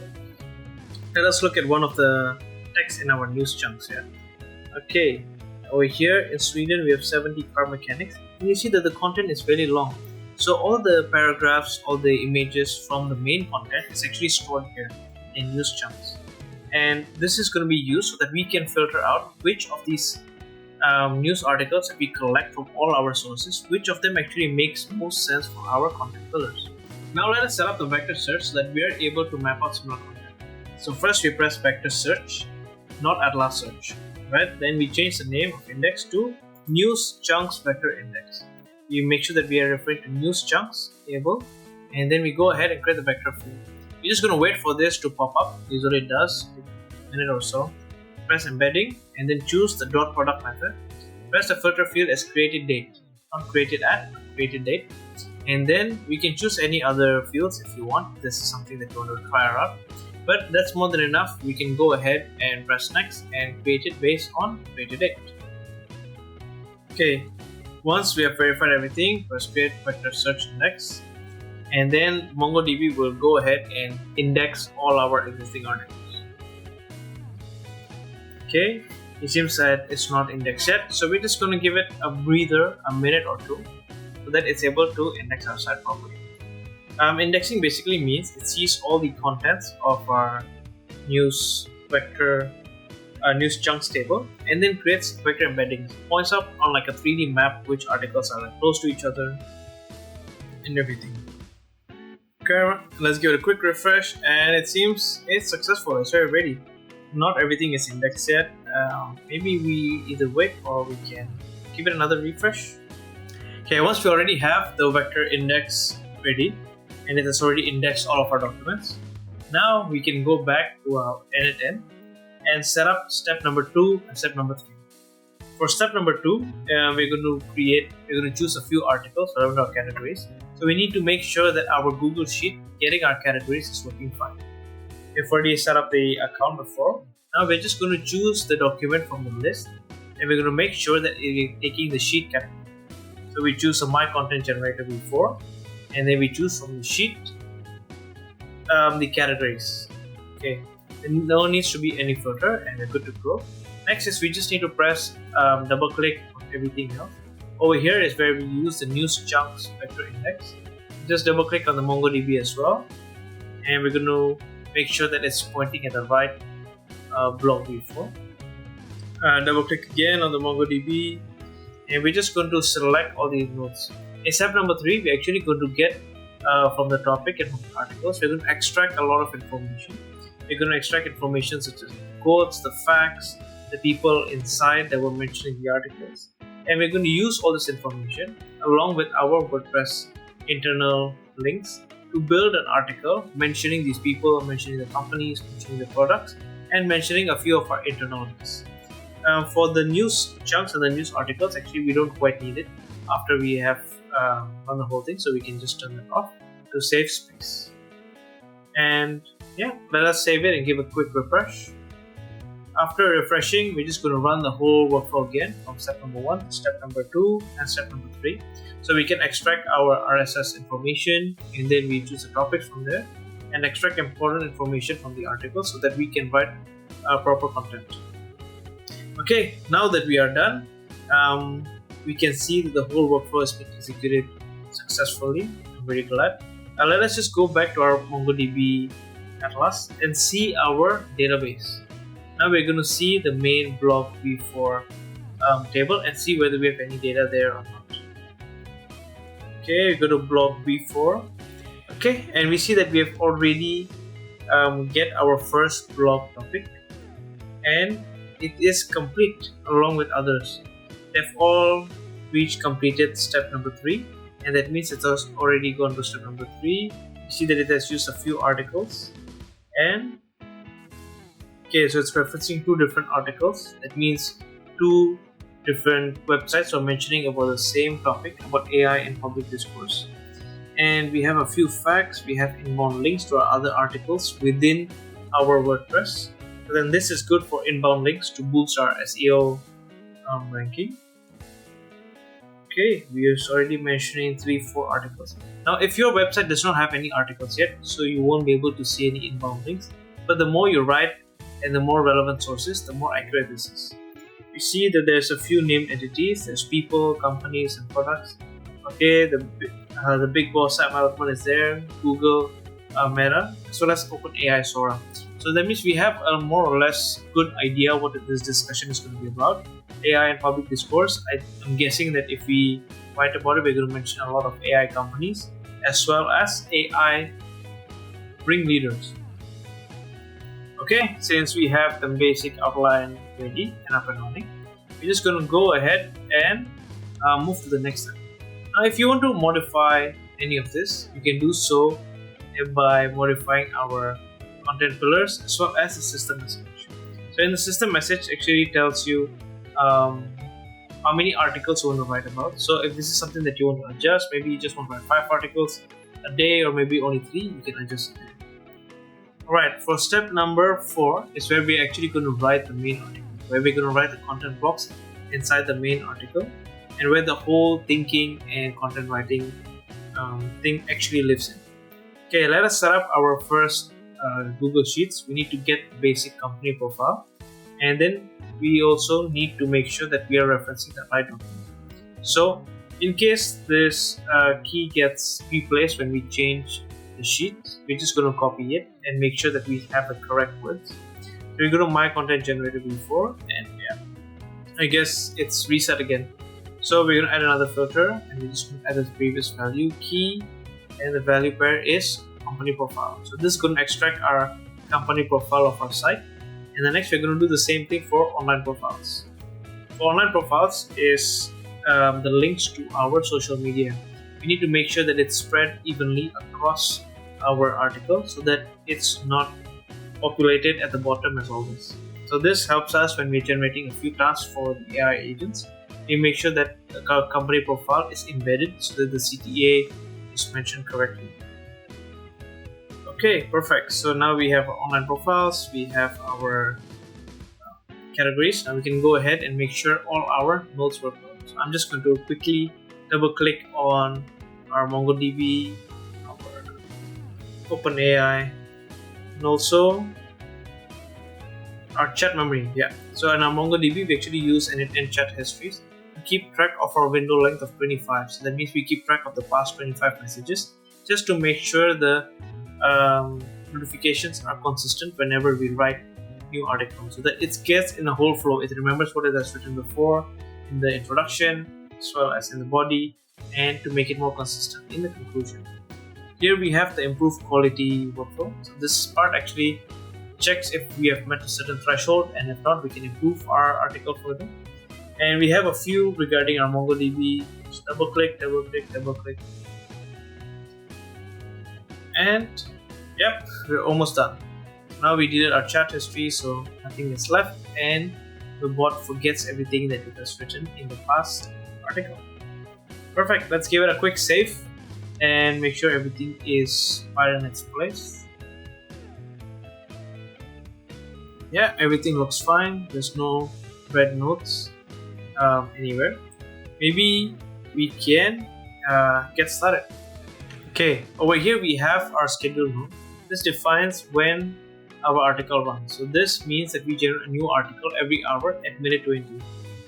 let us look at one of the text in our news chunks here. Okay, over here in Sweden we have 70 car mechanics, and you see that the content is very long. So all the paragraphs, all the images from the main content is actually stored here in news chunks, and this is going to be used so that we can filter out which of these news articles that we collect from all our sources, which of them actually makes most sense for our content pillars. Now let us set up the vector search so that we are able to map out similar content. So first we press vector search, not atlas search, right? Then we change the name of index to news chunks vector index. You make sure that we are referring to news chunks table, and then we go ahead and create the vector field. We're just going to wait for this to pop up. Usually it does, a minute or so. Press embedding and then choose the dot product method. Press the filter field as created date, not created at, created date. And then we can choose any other fields if you want. This is something that you want to try out. But that's more than enough. We can go ahead and press next and create it based on created date. Okay, once we have verified everything, press create vector search index. And then MongoDB will go ahead and index all our existing articles. Okay, it seems that it's not indexed yet, so we're just going to give it a breather, a minute or two, so that it's able to index our site properly. Indexing basically means it sees all the contents of our news vector, news chunks table, and then creates vector embeddings. Points up on like a 3D map which articles are like close to each other and everything. Okay, let's give it a quick refresh, and it seems it's successful. It's very ready. Not everything is indexed yet. Maybe we either wait or we can give it another refresh. Okay, once we already have the vector index ready, and it has already indexed all of our documents. Now we can go back to our edit end and set up step number 2 and step number 3. For step number 2, we're going to choose a few articles around our categories. So we need to make sure that our Google Sheet getting our categories is working fine. We've already set up the account before. Now we're just going to choose the document from the list, and we're going to make sure that we're taking the sheet category. So we choose a My Content Generator V4, and then we choose from the sheet the categories. Okay, and no needs to be any filter, and we're good to go. Next is we just need to press double click on everything else. Over here is where we use the news chunks vector index. Just double click on the MongoDB as well, and we're going to make sure that it's pointing at the right block V4. Double click again on the MongoDB, and we're just going to select all these nodes. In step number 3, we're actually going to get from the topic and from the articles. We're going to extract a lot of information. We're going to extract information such as quotes, the facts, the people inside that were mentioned in the articles, and we're going to use all this information along with our WordPress internal links to build an article mentioning these people, mentioning the companies, mentioning the products, and mentioning a few of our internal links. For the news chunks and the news articles, actually we don't quite need it after we have run the whole thing, so we can just turn it off to save space. And yeah, let us save it and give a quick refresh. After refreshing, we're just going to run the whole workflow again from step number 1, step number 2, and step number 3. So we can extract our RSS information, and then we choose the topics from there and extract important information from the article so that we can write proper content. Okay, now that we are done, we can see that the whole workflow has been executed successfully. I'm very glad. Let us just go back to our MongoDB Atlas and see our database. Now we're going to see the main block V4 table and see whether we have any data there or not. Okay, we go to block V4. Okay, and we see that we have already get our first block topic, and it is complete along with others. They've all reached completed step number 3, and that means it has already gone to step number 3. You see that it has used a few articles, and okay, so it's referencing 2 different articles. That means 2 different websites are mentioning about the same topic, about AI and public discourse. And we have a few facts. We have inbound links to our other articles within our WordPress. So then this is good for inbound links to boost our SEO ranking. Okay, we are already mentioning 3-4 articles. Now, if your website does not have any articles yet, so you won't be able to see any inbound links. But the more you write and the more relevant sources, the more accurate this is. You see that there's a few named entities. There's people, companies, and products. Okay, the big boss Sam Altman is there. Google, Meta, as well as OpenAI Sora. So that means we have a more or less good idea what this discussion is going to be about. AI and public discourse. I'm guessing that if we write about it, we're going to mention a lot of AI companies as well as AI ringleaders. Okay, since we have the basic outline ready and up and running, we're just going to go ahead and move to the next step. Now, if you want to modify any of this, you can do so by modifying our content pillars as well as the system message. So in the system message, actually tells you how many articles you want to write about. So if this is something that you want to adjust, maybe you just want to write 5 articles a day or maybe only 3, you can adjust it. Alright, for step number 4 is where we're actually going to write the main article, where we're going to write the content blocks inside the main article, and where the whole thinking and content writing thing actually lives in. Okay, let us set up our first Google Sheets. We need to get the basic company profile, and then we also need to make sure that we are referencing the right document. So in case this key gets replaced when we change the sheet, we're just going to copy it and make sure that we have the correct words. So we go to My Content Generator V4, and yeah, I guess it's reset again. So we're going to add another filter, and we're just going to add the previous value key, and the value pair is company profile. So this is going to extract our company profile of our site, and then next we're going to do the same thing for online profiles. For online profiles is the links to our social media. we need to make sure that it's spread evenly across our article so that it's not populated at the bottom as always. So this helps us when we're generating a few tasks for the AI agents. We make sure that the company profile is embedded so that the CTA is mentioned correctly. Okay, perfect. So now we have our online profiles, we have our categories. Now we can go ahead and make sure all our nodes work well. So I'm just going to quickly double click on our MongoDB, our OpenAI, and also our chat memory. Yeah. So in our MongoDB, we actually use an end chat histories to keep track of our window length of 25. So that means we keep track of the past 25 messages just to make sure the notifications are consistent whenever we write new article, so that it gets in the whole flow. It remembers what it has written before in the introduction as well as in the body, and to make it more consistent in the conclusion. Here we have the improved quality workflow. So this part actually checks if we have met a certain threshold, and if not, we can improve our article further. And we have a few regarding our MongoDB. Just double click, and yep, we're almost done. Now we deleted our chat history, so nothing is left, and the bot forgets everything that it has written in the past article. Perfect. Let's give it a quick save and make sure everything is right in its place. Yeah, everything looks fine. There's no red notes anywhere. Maybe we can get started. Okay, over here we have our schedule node. This defines when our article runs. So this means that we generate a new article every hour at minute 20.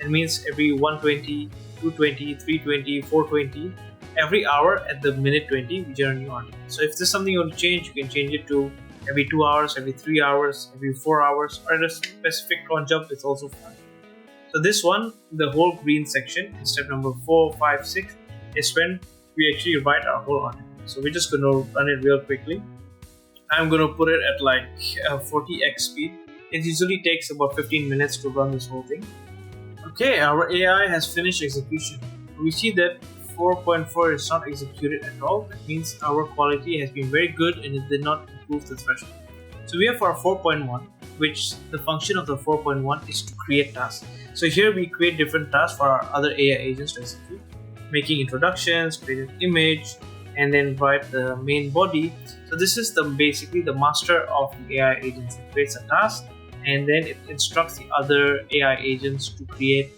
It means every 120, 220, 320, 420, every hour at the minute 20 we generate a new article. So if there's something you want to change, you can change it to every 2 hours, every 3 hours, every 4 hours, or at a specific cron jump, it's also fine. So this one, the whole green section in step number 4, 5, 6 is when we actually write our whole article. So we're just going to run it real quickly. I'm going to put it at like 40x speed. It usually takes about 15 minutes to run this whole thing. Okay, our AI has finished execution. We see that 4.4 is not executed at all. That means our quality has been very good and it did not improve the threshold. So we have our 4.1, which the function of the 4.1 is to create tasks. So here we create different tasks for our other AI agents to execute, making introductions, create an image, and then write the main body. So this is basically the master of the AI agents. It creates a task and then it instructs the other AI agents to create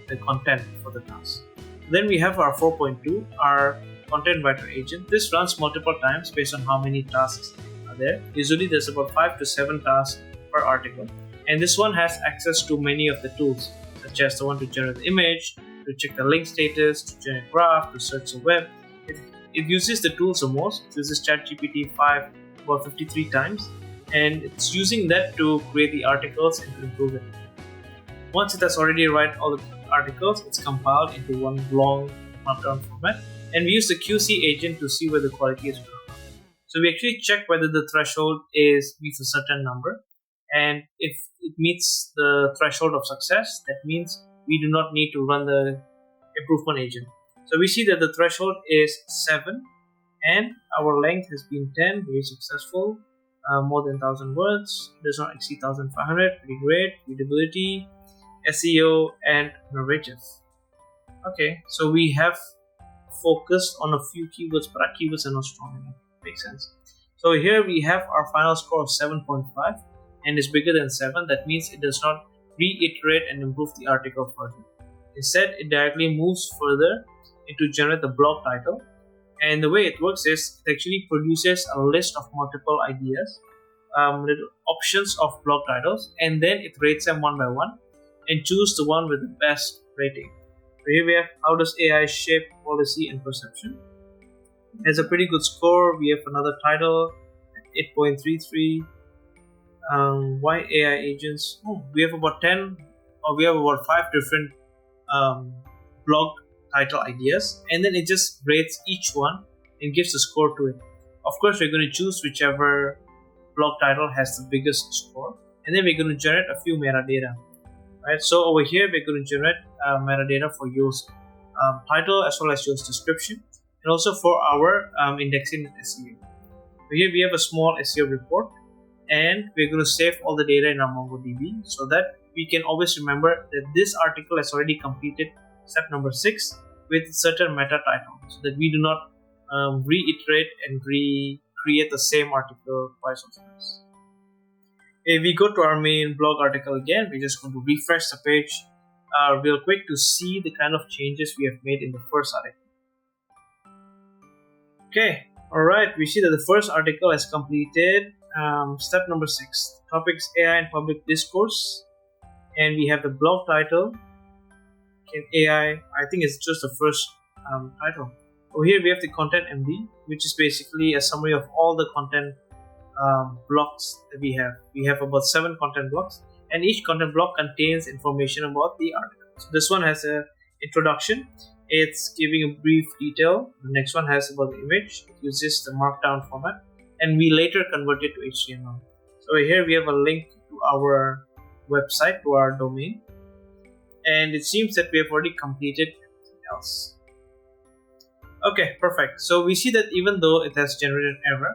the content for the task. Then we have our 4.2, our content writer agent. This runs multiple times based on how many tasks are there. Usually there's about 5 to 7 tasks per article. And this one has access to many of the tools, such as the one to generate the image, to check the link status, to generate graph, to search the web. It uses the tools the most. It uses ChatGPT 5 about 53 times, and it's using that to create the articles and to improve it. Once it has already written all the articles, it's compiled into one long markdown format, and we use the QC agent to see where the quality is good. So we actually check whether the threshold meets a certain number, and if it meets the threshold of success, that means we do not need to run the improvement agent. So we see that the threshold is 7 and our length has been 10, very successful, more than 1000 words, does not exceed 1500, pretty great, readability, SEO, and narrative. Okay, so we have focused on a few keywords, but our keywords are not strong enough. Makes sense. So here we have our final score of 7.5 and is bigger than 7. That means it does not reiterate and improve the article further. Instead, it directly moves further to generate the blog title, and the way it works is it actually produces a list of multiple ideas, options of blog titles, and then it rates them one by one and choose the one with the best rating. So here we have how does AI shape policy and perception. It has a pretty good score. We have another title at 8.33. Why AI agents? We have about 10 or we have about 5 different blog title ideas, and then it just rates each one and gives a score to it. Of course, we're going to choose whichever blog title has the biggest score, and then we're going to generate a few metadata. Right, so over here we're going to generate metadata for your title as well as your description. and also for our indexing and SEO. So here we have a small SEO report, and we're going to save all the data in our MongoDB so that we can always remember that this article has already completed step number 6 with certain meta title, so that we do not reiterate and recreate the same article twice or thrice. If we go to our main blog article again, we're just going to refresh the page real quick to see the kind of changes we have made in the first article. Okay, alright, we see that the first article has completed step number 6, topics AI and public discourse, and we have the blog title. AI, I think it's just the first title. Over here we have the content MD, which is basically a summary of all the content blocks that we have. We have about 7 content blocks, and each content block contains information about the article. So this one has an introduction, it's giving a brief detail. The next one has about the image, it uses the markdown format, and we later convert it to HTML. So here we have a link to our website, to our domain, and it seems that we have already completed everything else. Okay, perfect. So we see that even though it has generated error,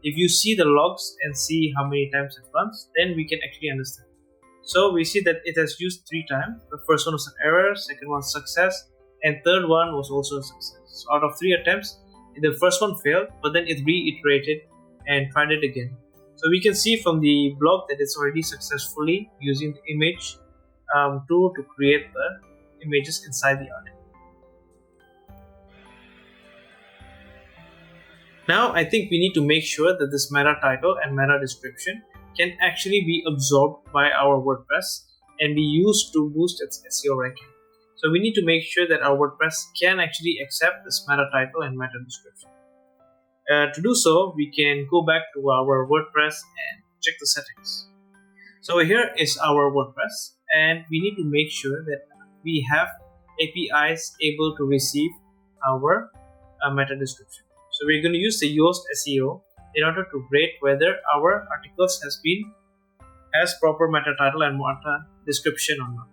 if you see the logs and see how many times it runs, then we can actually understand. So we see that it has used 3 times. The first one was an error, second one success, and third one was also a success. So out of 3 attempts, the first one failed, but then it reiterated and tried it again. So we can see from the blog that it's already successfully using the image tool to create the images inside the article. Now I think we need to make sure that this meta title and meta description can actually be absorbed by our WordPress and be used to boost its SEO ranking. So we need to make sure that our WordPress can actually accept this meta title and meta description. To do so, we can go back to our WordPress and check the settings. So here is our WordPress, and we need to make sure that we have APIs able to receive our meta description. So we're going to use the Yoast SEO in order to rate whether our articles has proper meta title and meta description or not.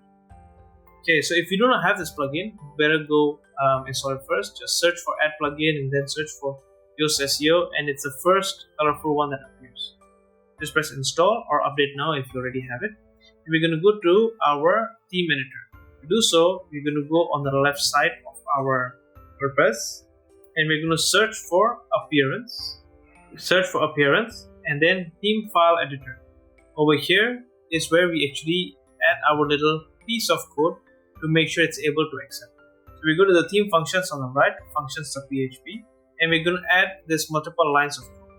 Okay, so if you do not have this plugin, better go install it first. Just search for add plugin and then search for Yoast SEO, and it's the first colorful one that appears. Just press install or update now if you already have it. And we're going to go to our theme editor. To do so, we're going to go on the left side of our WordPress, and we're going to search for appearance. Search for appearance and then theme file editor. Over here is where we actually add our little piece of code to make sure it's able to accept. So we go to the theme functions on the right, functions.php, and we're going to add this multiple lines of code.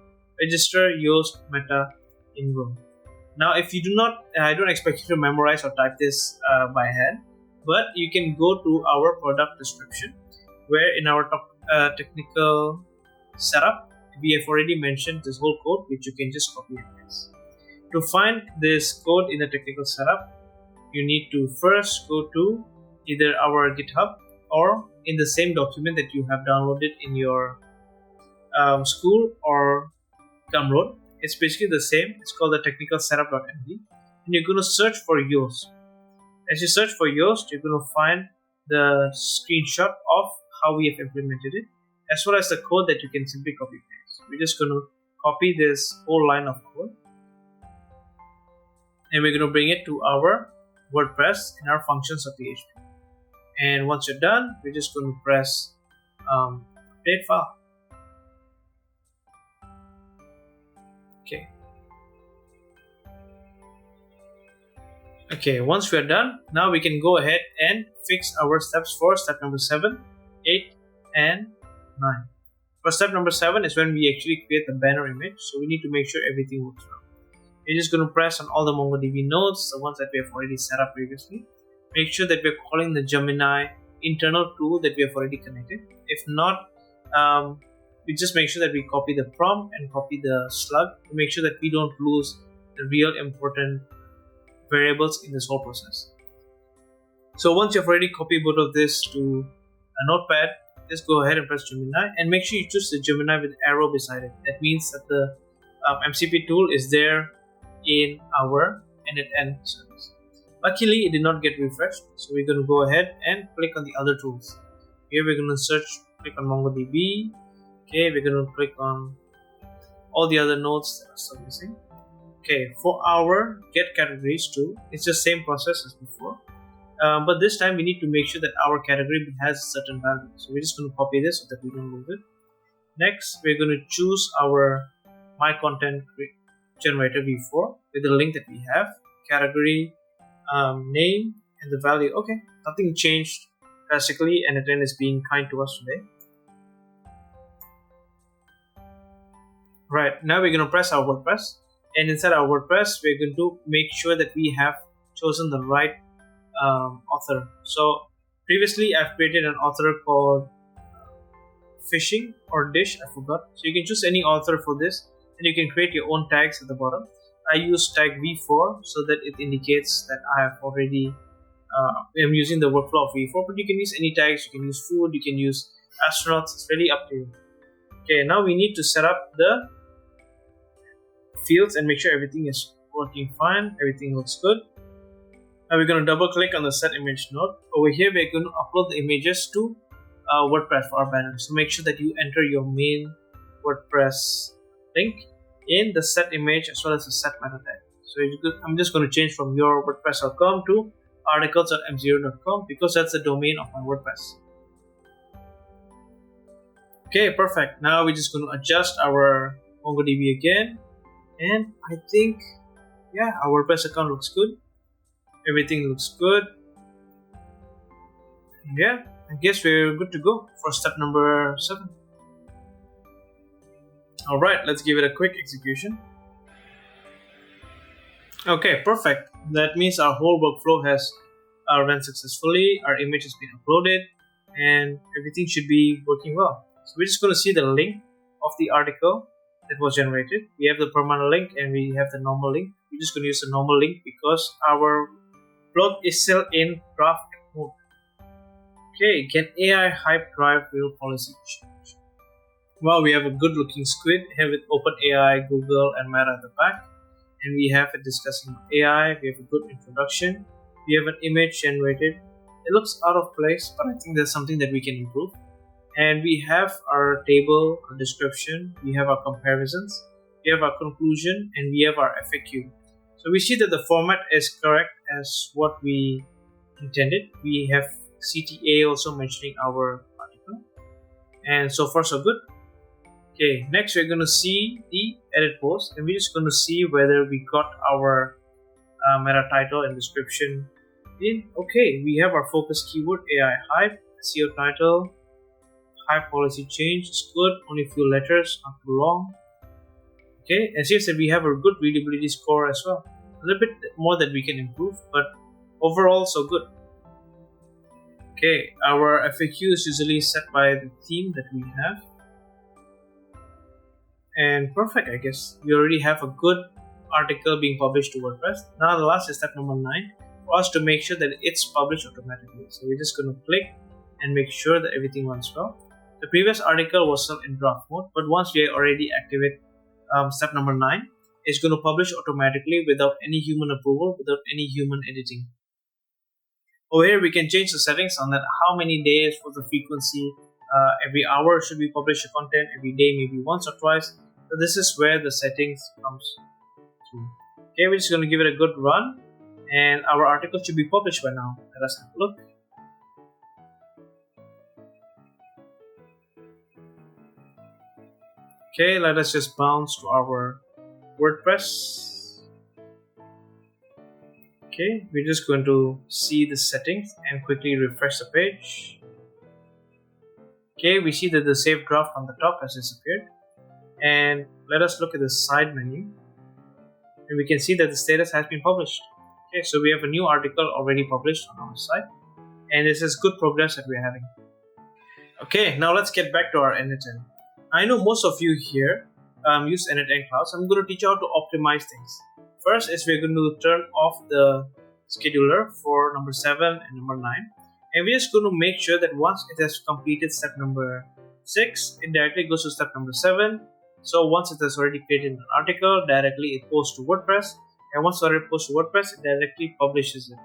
Register Yoast meta in row. Now if you do not, I don't expect you to memorize or type this by hand, but you can go to our product description, where in our technical setup we have already mentioned this whole code, which you can just copy and paste. To find this code in the technical setup, you need to first go to either our GitHub or in the same document that you have downloaded in your school or Gumroad. It's basically the same. It's called the technical setup.md, and you're going to search for Yoast. As you search for Yoast, you're going to find the screenshot of how we have implemented it, as well as the code that you can simply copy paste. We're just going to copy this whole line of code, and we're going to bring it to our WordPress in our functions.php. And once you're done, we're just going to press update file. Okay, once we are done, now we can go ahead and fix our steps for step number 7, 8, and 9. For step number 7 is when we actually create the banner image, so we need to make sure everything works well. We're just going to press on all the MongoDB nodes, the ones that we have already set up previously. Make sure that we're calling the Gemini internal tool that we have already connected. If not, we just make sure that we copy the prompt and copy the slug to make sure that we don't lose the real important variables in this whole process. So once you've already copied both of this to a notepad, just go ahead and press Gemini, and make sure you choose the Gemini with arrow beside it. That means that the MCP tool is there in our end-to-end service. Luckily, it did not get refreshed, so we're going to go ahead and click on the other tools. Here we're going to click on MongoDB. Okay, we're going to click on all the other nodes that are still missing. Okay, for our get categories too, it's the same process as before. But this time we need to make sure that our category has a certain value. So we're just going to copy this so that we don't lose it. Next, we're going to choose our My Content Generator v4 with the link that we have, category, name, and the value. Okay, nothing changed drastically, and N8N is being kind to us today. Right, now we're going to press our WordPress, and inside our WordPress, we're going to make sure that we have chosen the right author. So previously, I've created an author called Fishing or Dish, I forgot. So you can choose any author for this, and you can create your own tags at the bottom. I use tag v4 so that it indicates that I have already I'm using the workflow of v4, but you can use any tags. You can use food, you can use astronauts. It's really up to you. Okay, now we need to set up the fields and make sure everything is working fine, everything looks good. Now we're going to double click on the set image node. Over here we're going to upload the images to WordPress for our banner. So make sure that you enter your main WordPress link in the set image as well as the set meta tag. So I'm just going to change from your WordPress.com to articles.m0.com because that's the domain of my WordPress. Okay, perfect. Now we're just going to adjust our MongoDB again. And I think, yeah, our WordPress account looks good. Everything looks good. Yeah, I guess we're good to go for step number 7. Alright, let's give it a quick execution. Okay, perfect. That means our whole workflow has run successfully. Our image has been uploaded and everything should be working well. So we're just going to see the link of the article that was generated. We have the permanent link and we have the normal link. We're just going to use the normal link because our blog is still in draft mode. Okay, can AI hype drive real policy change? Well, we have a good looking squid here with OpenAI, Google, and Meta at the back. And we have it discussing AI. We have a good introduction. We have an image generated. It looks out of place, but I think there's something that we can improve. And we have our table, our description, we have our comparisons, we have our conclusion, and we have our FAQ. So we see that the format is correct as what we intended. We have CTA also mentioning our article. And so far so good. Okay, next we're going to see the edit post, and we're just going to see whether we got our meta title and description in. Okay, we have our focus keyword AI hype, SEO title, hype policy change is good, only a few letters, not too long. Okay, as you said, we have a good readability score as well. A little bit more that we can improve, but overall so good. Okay, our FAQ is usually set by the theme that we have. And perfect, I guess. We already have a good article being published to WordPress. Now the last is step number 9 for us to make sure that it's published automatically. So we're just going to click and make sure that everything runs well. The previous article was still in draft mode, but once we already activate step number 9, it's going to publish automatically without any human approval, without any human editing. Over here, we can change the settings on that. How many days for the frequency? Every hour should we publish the content? Every day, maybe once or twice. So this is where the settings comes through. Okay, we're just going to give it a good run, and our article should be published by now. Let us have a look. Okay, let us just bounce to our WordPress. Okay, we're just going to see the settings and quickly refresh the page. Okay, we see that the save draft on the top has disappeared. And let us look at the side menu. And we can see that the status has been published. Okay, so we have a new article already published on our site. And this is good progress that we're having. Okay, now let's get back to our N8N. I know most of you here use N8N Cloud, so I'm going to teach you how to optimize things. First is we're going to turn off the scheduler for number 7 and number 9. And we're just going to make sure that once it has completed step number 6, it directly goes to step number 7. So once it has already created an article, directly it posts to WordPress. And once it posts to WordPress, it directly publishes it.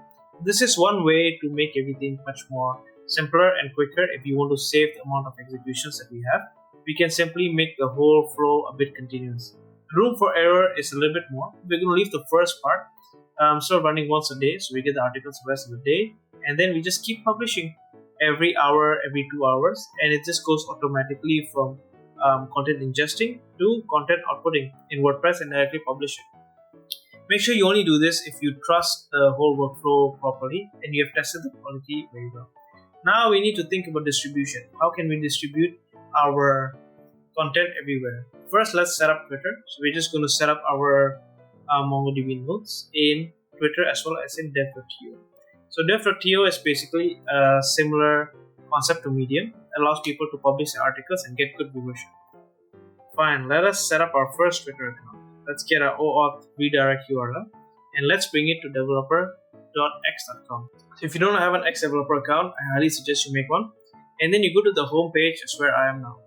This is one way to make everything much more simpler and quicker. If you want to save the amount of executions that we have, we can simply make the whole flow a bit continuous. Room for error is a little bit more. We're going to leave the first part still running once a day, so we get the articles the rest of the day, and then we just keep publishing every hour, every 2 hours, and it just goes automatically from content ingesting to content outputting in WordPress and directly publish it. Make sure you only do this if you trust the whole workflow properly and you have tested the quality very well. Now we need to think about distribution. How can we distribute our content everywhere? First, let's set up Twitter. So we're just going to set up our MongoDB nodes in Twitter as well as in Dev.to. So Dev.to is basically a similar concept to Medium. It allows people to publish their articles and get good viewership. Fine, let us set up our first Twitter account. Let's get our OAuth redirect URL and let's bring it to developer.x.com. So if you don't have an X developer account, I highly suggest you make one. And then you go to the home page, that's where I am now.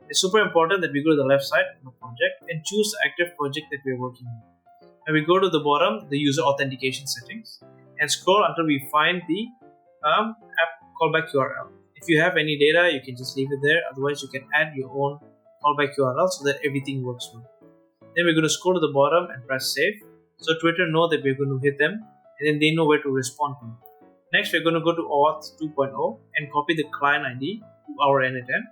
It's super important that we go to the left side of the project and choose the active project that we are working on. And we go to the bottom, the user authentication settings, and scroll until we find the app callback URL. If you have any data, you can just leave it there. Otherwise, you can add your own callback URL so that everything works well. Then we're going to scroll to the bottom and press save. So Twitter know that we're going to hit them, and then they know where to respond to. Next, we're going to go to OAuth 2.0 and copy the client ID to our NA10.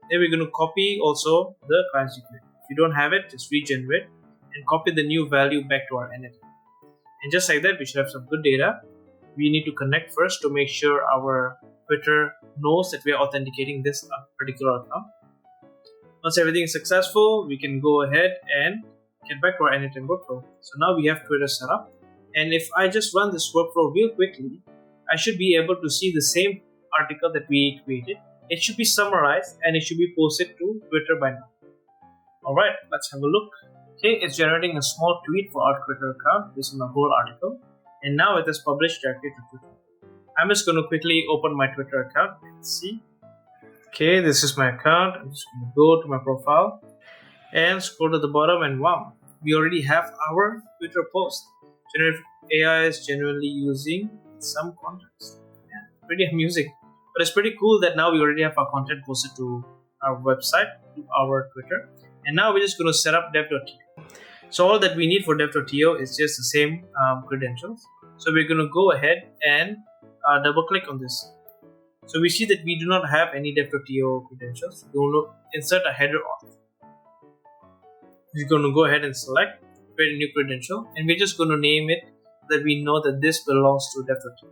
Then we're going to copy also the client secret. If you don't have it, just regenerate and copy the new value back to our NA10. And just like that, we should have some good data. We need to connect first to make sure our Twitter knows that we are authenticating this particular account. Once everything is successful, we can go ahead and get back to our NA10 workflow. So now we have Twitter set up. And if I just run this workflow real quickly, I should be able to see the same article that we created. It should be summarized and it should be posted to Twitter by now. Alright, let's have a look. Okay, it's generating a small tweet for our Twitter account based on the whole article. And now it is published directly to Twitter. I'm just going to quickly open my Twitter account and see. Okay, this is my account. I'm just going to go to my profile and scroll to the bottom, and wow, we already have our Twitter post. Generative AI is genuinely using some context. Yeah, pretty amusing. But it's pretty cool that now we already have our content posted to our website, to our Twitter. And now we're just going to set up Dev.to. So all that we need for Dev.to is just the same credentials. So we're going to go ahead and double click on this. So we see that we do not have any Dev.to credentials. We're going to insert a header auth. We're going to go ahead and select, create a new credential, and we're just going to name it so that we know that this belongs to Dev.to.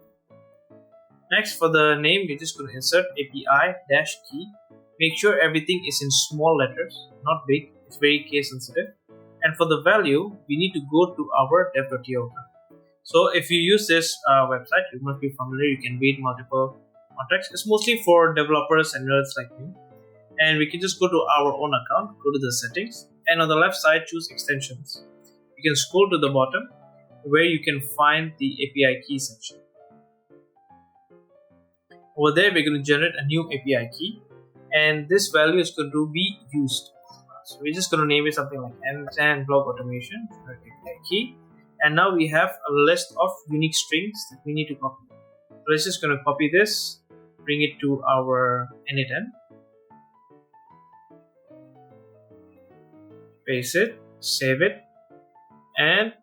Next, for the name, we're just going to insert API-key. Make sure everything is in small letters, not big. It's very case sensitive. And for the value, we need to go to our Dev.to account. So if you use this website, you must be familiar. You can read multiple contexts. It's mostly for developers and nerds like me. And we can just go to our own account, go to the settings, and on the left side, choose extensions. You can scroll to the bottom where you can find the API key section. Over there, we're going to generate a new API key, and this value is going to be used. So we're just going to name it something like and blog automation API key. And now we have a list of unique strings that we need to copy. So let's just going to copy this, bring it to our NA10, paste it, save it, and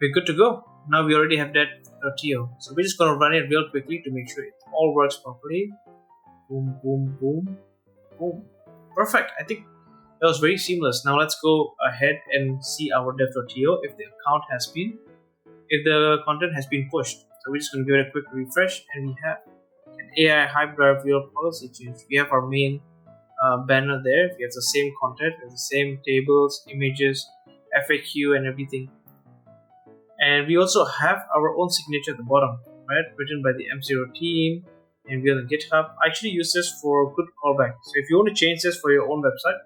we're good to go. Now we already have that.to. So we're just going to run it real quickly to make sure it all works properly. Boom, boom, boom, boom. Perfect. I think that was very seamless. Now let's go ahead and see our Dev.to if the content has been pushed. So we're just going to give it a quick refresh, and we have an AI Hyperdrive Real policy change. We have our main banner there. We have the same content, we have the same tables, images, FAQ, and everything. And we also have our own signature at the bottom, right? Written by the M0 team, and we're on GitHub. I actually use this for good callback. So if you want to change this for your own website,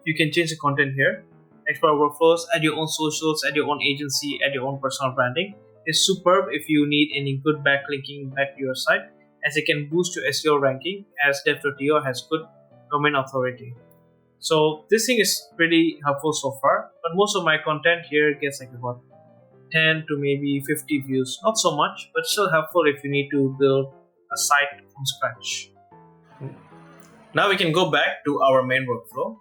you can change the content here. Explore workflows, add your own socials, add your own agency, add your own personal branding. It's superb if you need any good backlinking back to your site, as it can boost your SEO ranking, as Dev.to has good domain authority. So this thing is pretty helpful so far, but most of my content here gets like about 10 to maybe 50 views. Not so much, but still helpful if you need to build a site from scratch. Now we can go back to our main workflow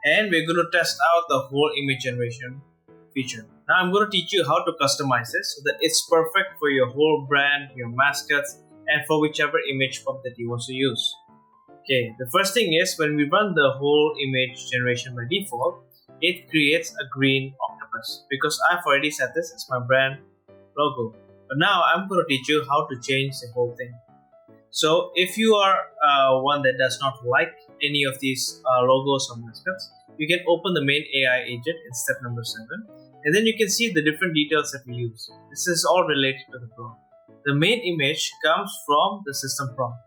and we're going to test out the whole image generation feature. Now I'm going to teach you how to customize this so that it's perfect for your whole brand, your mascots, and for whichever image prompt that you want to use. Okay, the first thing is when we run the whole image generation by default, it creates a green octopus because I've already set this as my brand logo. But now I'm going to teach you how to change the whole thing. So if you are one that does not like any of these logos or mascots, you can open the main AI agent in step number 7, and then you can see the different details that we use. This is all related to the prompt. The main image comes from the system prompt.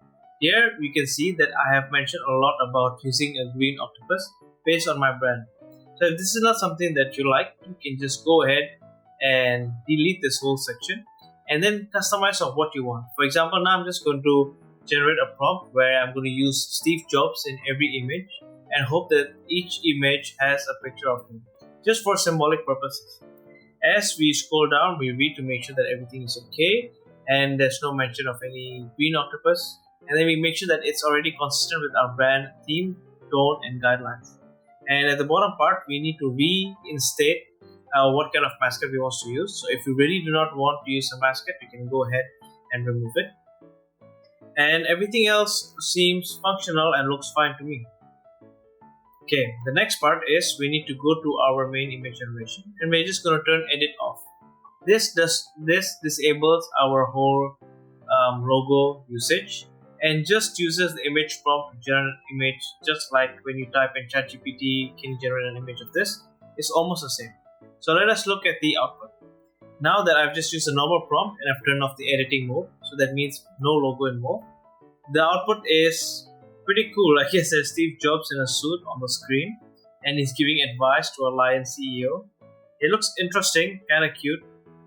Here you can see that I have mentioned a lot about using a green octopus based on my brand. So if this is not something that you like, you can just go ahead and delete this whole section and then customize of what you want. For example, now I'm just going to generate a prompt where I'm going to use Steve Jobs in every image and hope that each image has a picture of him, just for symbolic purposes. As we scroll down, we read to make sure that everything is okay and there's no mention of any green octopus, and then we make sure that it's already consistent with our brand theme, tone, and guidelines. And at the bottom part, we need to reinstate what kind of mascot we want to use. So if you really do not want to use a mascot, you can go ahead and remove it. And everything else seems functional and looks fine to me. Okay, the next part is we need to go to our main image generation and we're just going to turn edit off. This disables our whole logo usage and just uses the image prompt to generate an image, just like when you type in ChatGPT, can you generate an image of this? It's almost the same. So let us look at the output. Now that I've just used a normal prompt and I've turned off the editing mode, so that means no logo involved, the output is pretty cool. I guess there's Steve Jobs in a suit on the screen and he's giving advice to a Lion CEO. It looks interesting, kind of cute,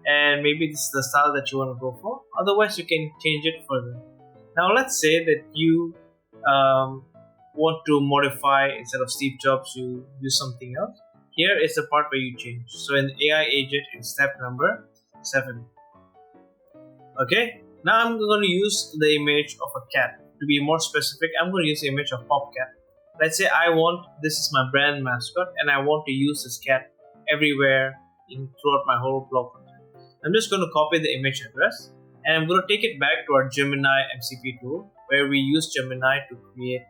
and maybe this is the style that you want to go for. Otherwise, you can change it further. Now let's say that you want to modify, instead of Steve Jobs, you use something else. Here is the part where you change. So in the AI agent in step number 7. Okay, now I'm going to use the image of a cat. To be more specific, I'm going to use the image of Popcat. Let's say this is my brand mascot and I want to use this cat everywhere throughout my whole blog content. I'm just going to copy the image address and I'm going to take it back to our Gemini MCP tool where we use Gemini to create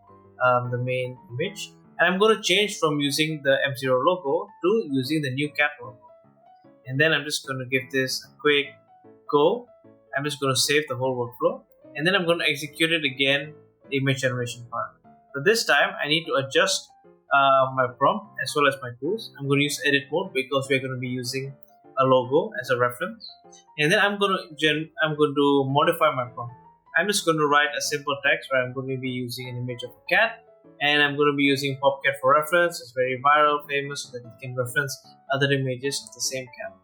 the main image. And I'm going to change from using the M0 logo to using the new cat logo. And then I'm just going to give this a quick go. I'm just going to save the whole workflow. And then I'm going to execute it again, the image generation part. So this time I need to adjust my prompt as well as my tools. I'm going to use edit mode because we're going to be using a logo as a reference. And then I'm going to modify my prompt. I'm just going to write a simple text where I'm going to be using an image of a cat. And I'm going to be using Popcat for reference. It's very viral, famous, so that you can reference other images of the same cat.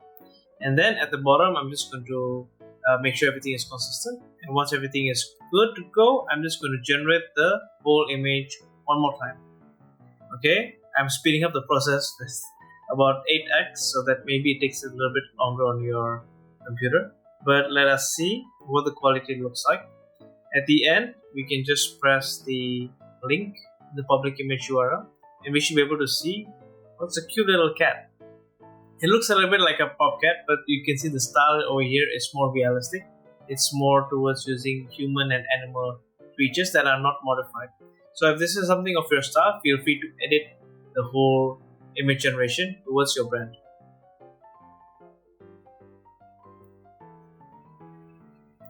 And then at the bottom, I'm just going to make sure everything is consistent. And once everything is good to go, I'm just going to generate the whole image one more time. Okay, I'm speeding up the process with about 8x, so that maybe it takes a little bit longer on your computer. But let us see what the quality looks like. At the end, we can just press the link, the public image URL, and we should be able to see what's a cute little cat. It looks a little bit like a Popcat, but you can see the style over here is more realistic. It's more towards using human and animal creatures that are not modified. So if this is something of your style, feel free to edit the whole image generation towards your brand.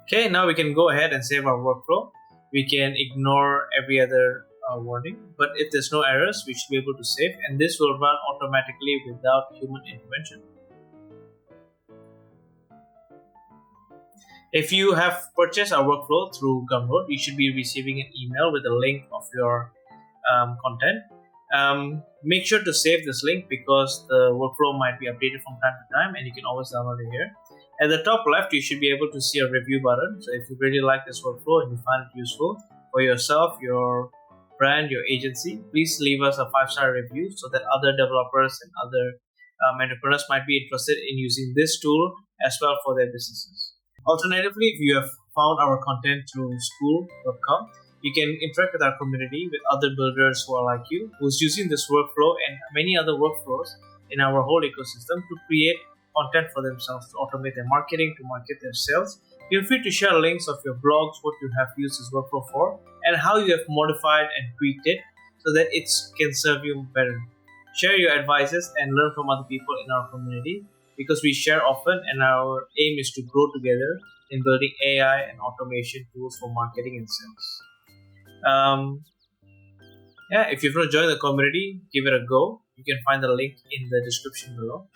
Okay, now we can go ahead and save our workflow. We can ignore every other warning, but if there's no errors, we should be able to save, and this will run automatically without human intervention. If you have purchased our workflow through Gumroad, you should be receiving an email with a link of your content. Make sure to save this link because the workflow might be updated from time to time, and you can always download it here. At the top left, you should be able to see a review button. So if you really like this workflow and you find it useful for yourself, your brand, your agency, please leave us a 5-star review so that other developers and other entrepreneurs might be interested in using this tool as well for their businesses. Alternatively, if you have found our content through school.com, you can interact with our community with other builders who are like you, who's using this workflow and many other workflows in our whole ecosystem to create content for themselves, to automate their marketing, to market their sales. Feel free to share links of your blogs, what you have used this workflow for, and how you have modified and tweaked it so that it can serve you better. Share your advices and learn from other people in our community, because we share often and our aim is to grow together in building AI and automation tools for marketing and sales. If you've not joined the community, give it a go. You can find the link in the description below.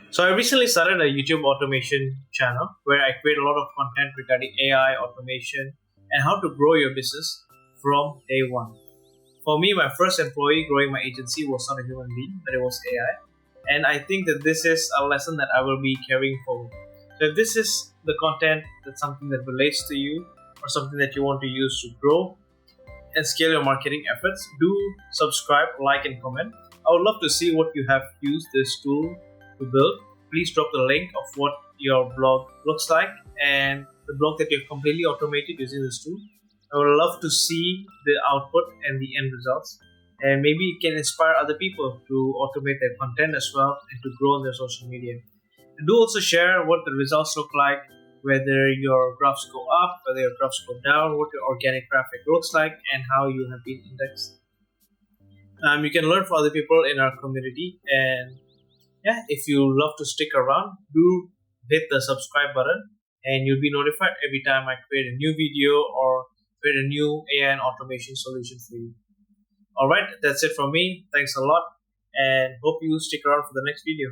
So I recently started a YouTube automation channel where I create a lot of content regarding AI, automation, and how to grow your business from day one. For me, my first employee growing my agency was not a human being, but it was AI. And I think that this is a lesson that I will be carrying forward. So if this is the content, that's something that relates to you or something that you want to use to grow and scale your marketing efforts, do subscribe, like, and comment. I would love to see what you have used this tool to build. Please drop the link of what your blog looks like and the blog that you've completely automated using this tool. I would love to see the output and the end results, and maybe it can inspire other people to automate their content as well and to grow on their social media. And do also share what the results look like, whether your graphs go up, whether your graphs go down, what your organic traffic looks like, and how you have been indexed. You can learn from other people in our community, and if you love to stick around, do hit the subscribe button and you'll be notified every time I create a new video or create a new AI and automation solution for you. Alright, that's it from me. Thanks a lot and hope you stick around for the next video.